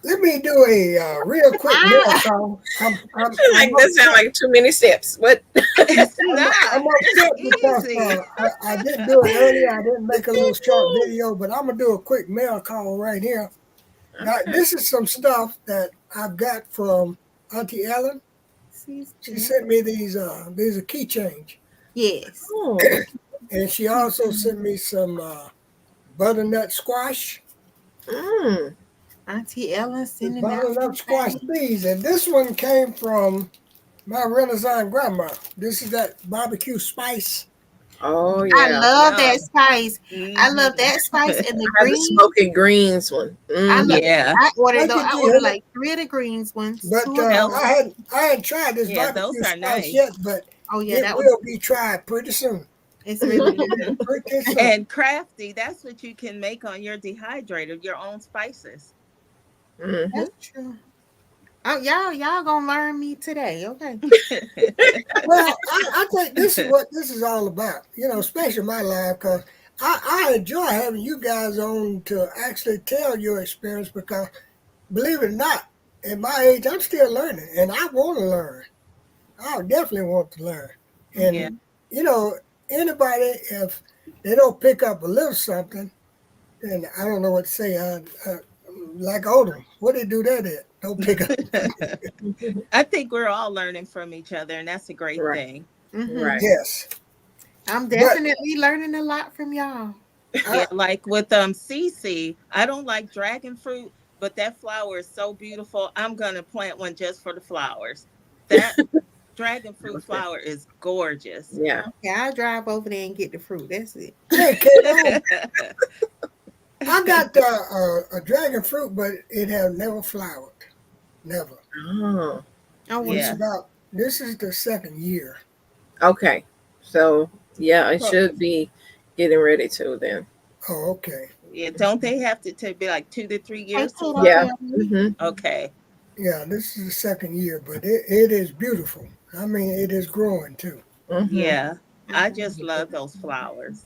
Let me do a real quick mail call. Like that sound like too many steps. What? It's I'm not. upset because Easy. I didn't do it earlier. I didn't make a little short video, but I'm gonna do a quick mail call right here. Now, Okay. this is some stuff that I've got from Auntie Ellen. She sent me these are keychains, Yes. Oh. and she also sent me some butternut squash, Mm. Auntie Ellen the sending out butternut some squash things. seeds, and this one came from my Renaissance grandma. This is that barbecue spice. Oh I yeah. love that Yum. spice. I love Mhm. that spice and the I had the green. smoky greens one. I love. Yeah. I ordered Thank though. you, I G. ordered Helen. like 3 of the greens ones, But 2 of those. Those, I hadn't tried this yeah, those barbecue are spice nice. yet, but Oh yeah, it that was. will be tried pretty soon. It's really good. Mhm. Pretty soon. And Crafty, that's what you can make on your dehydrator, your own spices. Mhm. That's true. Oh, y'all gonna learn me today, okay? Well, I think this is what this is all about, especially my life, because I enjoy having you guys on to actually tell your experience because, believe it or not, at my age, I'm still learning and I want to learn. I definitely want to learn. Yeah. And, you know, anybody, if they don't pick up a little something, then I don't know what to say. Like Odom, what did he do that at? Don't pick up. I think we're all learning from each other, and that's a great Right. thing. Right. Yes. I'm But definitely learning a lot from y'all. Yeah, like with Cece, I don't like dragon fruit, but that flower is so beautiful. I'm gonna plant one just for the flowers. That dragon fruit Okay. flower is gorgeous. Yeah. Yeah, I'll drive over there and get the fruit. That's it. hey, Kate, I got a dragon fruit, but it has never flowered. Never. Oh. Oh, well, Yeah. This is the second year. Okay. So yeah, it Well, should be getting ready to then. Oh, okay. yeah, don't they have to be like 2 to 3 hey, years to Tato flower? Yeah. family. Mm-hmm. Okay. Yeah, this is the second year, but it is beautiful. I mean, it is growing too. Mm-hmm. Yeah. I Mhm. just love those flowers.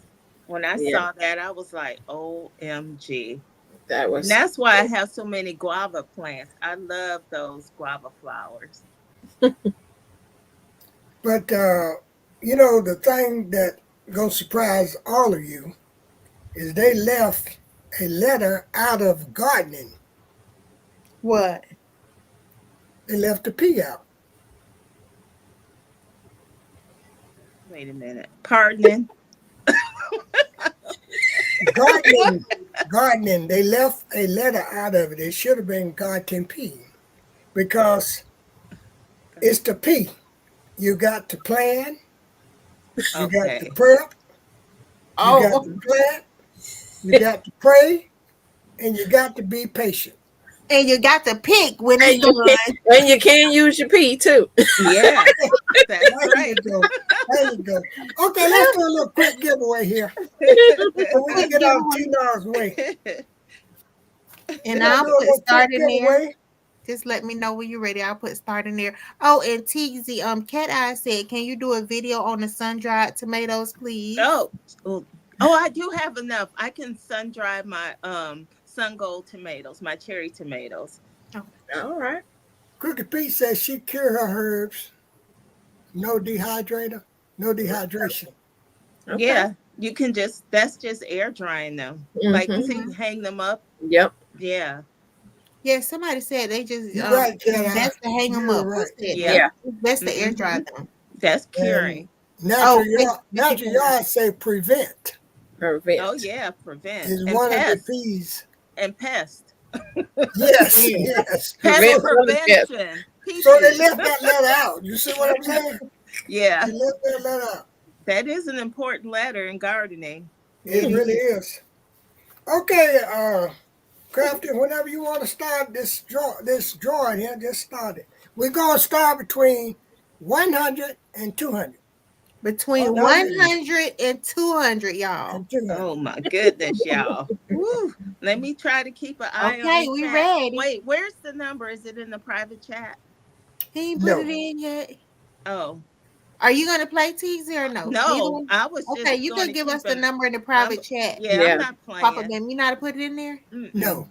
When I Yeah. saw that, I was like, OMG. That And was. that's why I have so many guava plants. I love those guava flowers. But the thing that gonna surprise all of you is they left a letter out of gardening. What? They left the P out. Wait a minute. Pardoning. Gardening. They left a letter out of it. It should have been garden P because it's the P. You got to plan. You got to Okay. prep. You got Oh, to plant. You got to pray, and you got to be patient. And you got to pick when And it's you done. and you can use your P too. Yeah, that's There right. you go. There you go. Okay, let's do a little quick giveaway here. So we can get out of T-Nog's way. And We're I'll gonna do a put little start quick in there. giveaway. Just let me know when you're ready. I'll put start in there. Oh, and TZ, Cat Eye said, can you do a video on the sun-dried tomatoes, please? Oh, I do have enough. I can sun dry my sun gold tomatoes, my cherry tomatoes. All right. Crooked Pete says she cure her herbs. No dehydrator, no dehydration. Okay. Yeah, you can that's just air drying them. Like, Mhm. see, hang them up. Yep. Yeah. Yeah, somebody said they just You're right, Cat Eye. best to hang them You're up. Who right. said Yeah. Yeah. that? It's best to air Mhm. dry them. That's curing. Natural Oh, yard say prevent Prevent. Oh yeah, prevent is and one of the pest P's. and pest. Yes, Yeah. yes. Pest Prevent from the pest. prevention. So they PP. left that letter out. You see what I'm saying? Yeah, They left that letter out. that is an important letter in gardening. It really is. Okay, Crafty, whenever you want to start this drawing here, just start it. We're gonna start between 100 and 200. Between Oh, 100 and 200, y'all. And 200. Oh my goodness, y'all. Woo. Let me try to keep an eye on Okay, the we chat. ready. Wait, where's the number? Is it in the private chat? He ain't put No. it in yet. Oh, Are you gonna play TZ or no? Neither no. one? I was just Okay, you gonna can give keep us the an- number in the private chat. Yeah, Yeah. I'm not Papa playing. Bam, you know how to put it in there? Mm-mm. No.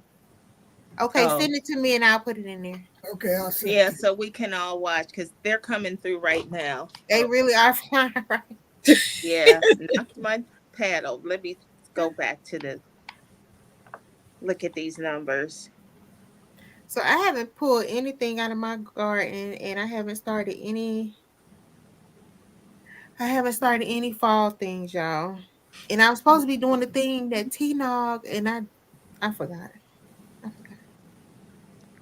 Okay, Oh. send it to me and I'll put it in there. Okay, I'll see. Yeah, so we can all watch because they're coming through right now. They really are flying right. Yeah, knocked my paddle. Let me go back to look at these numbers. So I haven't pulled anything out of my garden and I haven't started any fall things, y'all. And I was supposed to be doing the thing that T-Nog and I forgot.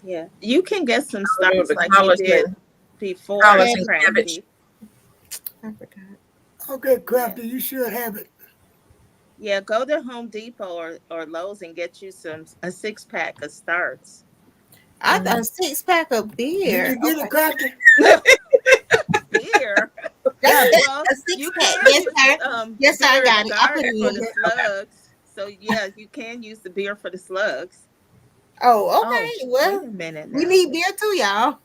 Yeah, you can get some Oh, starts the like you collard did and- before. collard and Crafty. I forgot. Okay, Crafty, you should have it. Yeah, go to Home Depot or Lowe's and get you a 6-pack of starts. I thought a 6-pack of beer. Did you get it, Crafty? Beer. That's Well, a you 6-pack. can Yes, use, sir. Yes, sir, I beer got it. I put dark it for in. the slugs. So yeah, you can use the beer for the slugs. Oh, okay. Oh, Well, wait a minute we now. need beer too, y'all.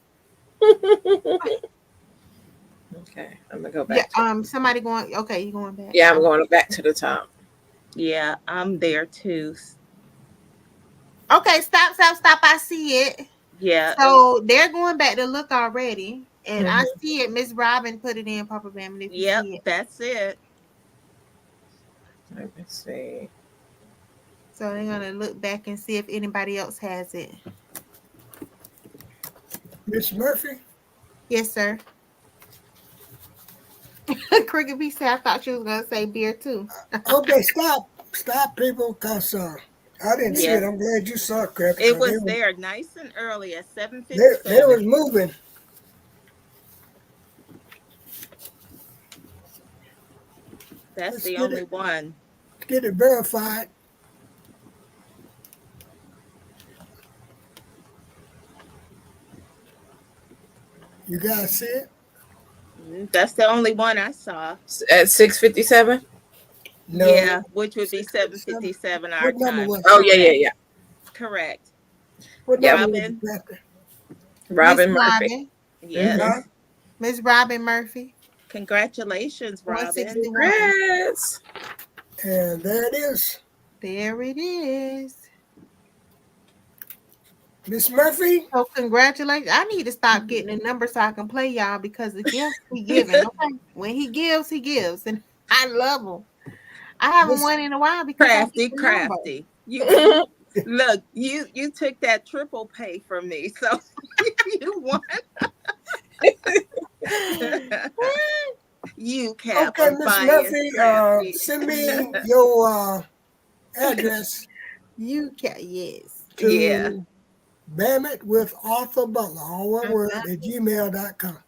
Okay, I'm gonna go Yeah. back. Somebody going. Okay, you going back? Yeah, I'm going back to the top. Yeah, I'm there too. Okay, stop. I see it. Yeah. So they're going back to look already, and I Mhm. see it. Miss Robin put it in, Papa Bam. If you Yep, see it. that's it. Let me see. So they're gonna look back and see if anybody else has it. Miss Murphy? Yes, sir. Cricket B said I thought she was gonna say beer too. Okay, stop, people, because I didn't see Yeah. it. I'm glad you saw it, Crafty. It 'cause was there nice and early at They 7:57. was moving. That's Let's the get only it. one. Get it verified. You guys see it? That's the only one I saw. At 6:57. No. Yeah, which would be 6:57. 7:57 our What number time. was it? Oh yeah. Correct. What Yeah. number was Robin. it, Crafty? Robin Miss Murphy. Robin. Yes. Huh? Miss Robin Murphy. Congratulations, Robin. 161. Congrats. And there it is. There it is. Miss Murphy? So congratulations. I need to stop getting a number so I can play y'all because the gifts he giving. Okay? When he gives, and I love him. I haven't Miss- won in a while because I Crafty, get the number. crafty. You look, you took that triple pay from me, so you won. You cap. Okay, Miss Murphy, send me your address You can, yes. to Yeah. Bammit with Arthur Butler, all one word, at gmail.com.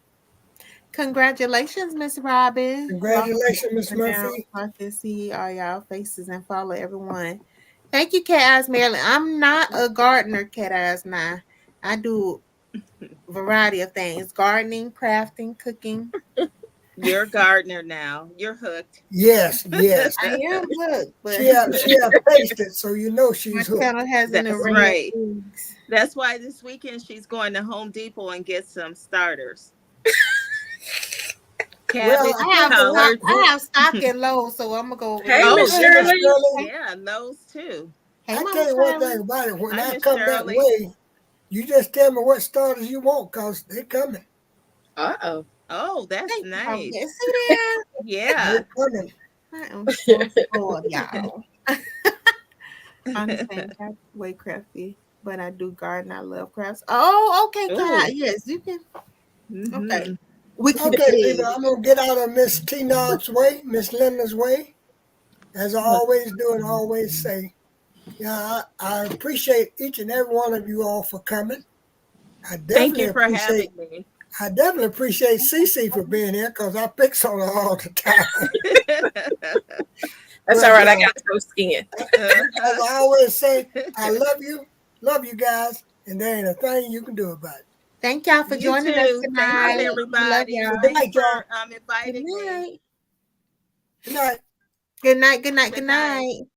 Congratulations, Miss Robin. Congratulations, Miss Welcome to Murphy. Down so I can see all y'all faces and follow everyone Thank you, Cat Eyes Maryland. I'm not a gardener, Cat Eyes. Now I do variety of things: gardening, crafting, cooking. You're a gardener now. You're hooked. Yes, yes. I am hooked, but She have tasted, so you know my she's hooked. channel has an That's array right. of things. That's why this weekend she's going to Home Depot and get some starters. Cabbage, Well, I have collards. stock, I have stock in Lowe's, so I'm gonna go. Hey, Oh, Miss Hey, Miss Shirley. Shirley, Yeah, those too. Hey, I Mama tell you one Shirley. thing about it. When Hi, I Miss come that Shirley. way, you just tell me what starters you want, cause they coming. Uh-oh. Oh, that's Thank you, Mama. nice. See there? Yeah. They coming. I am so spoiled, y'all. I'm the same type of way crafty, but I do garden. I love crafts. Oh, okay, Cat. Ooh. Yes, you can. Mhm. Okay. We can Okay, people, I'm gonna get out of Miss T Nob's way, Miss Linda's way, as I always do and always say. Yeah, I appreciate each and every one of you all for coming. I Thank definitely you for appreciate having me. I definitely appreciate Cece for being here because I pick on her all the time. That's But, all right. I got tough skin. as I always say, I love you guys, and there ain't a thing you can do about it. Thank y'all for You joining us too. tonight. Thanks, We love everybody. y'all. Good night, Thanks y'all. for Good inviting me. night. Good night. Good night. Good night. Good Good night. night.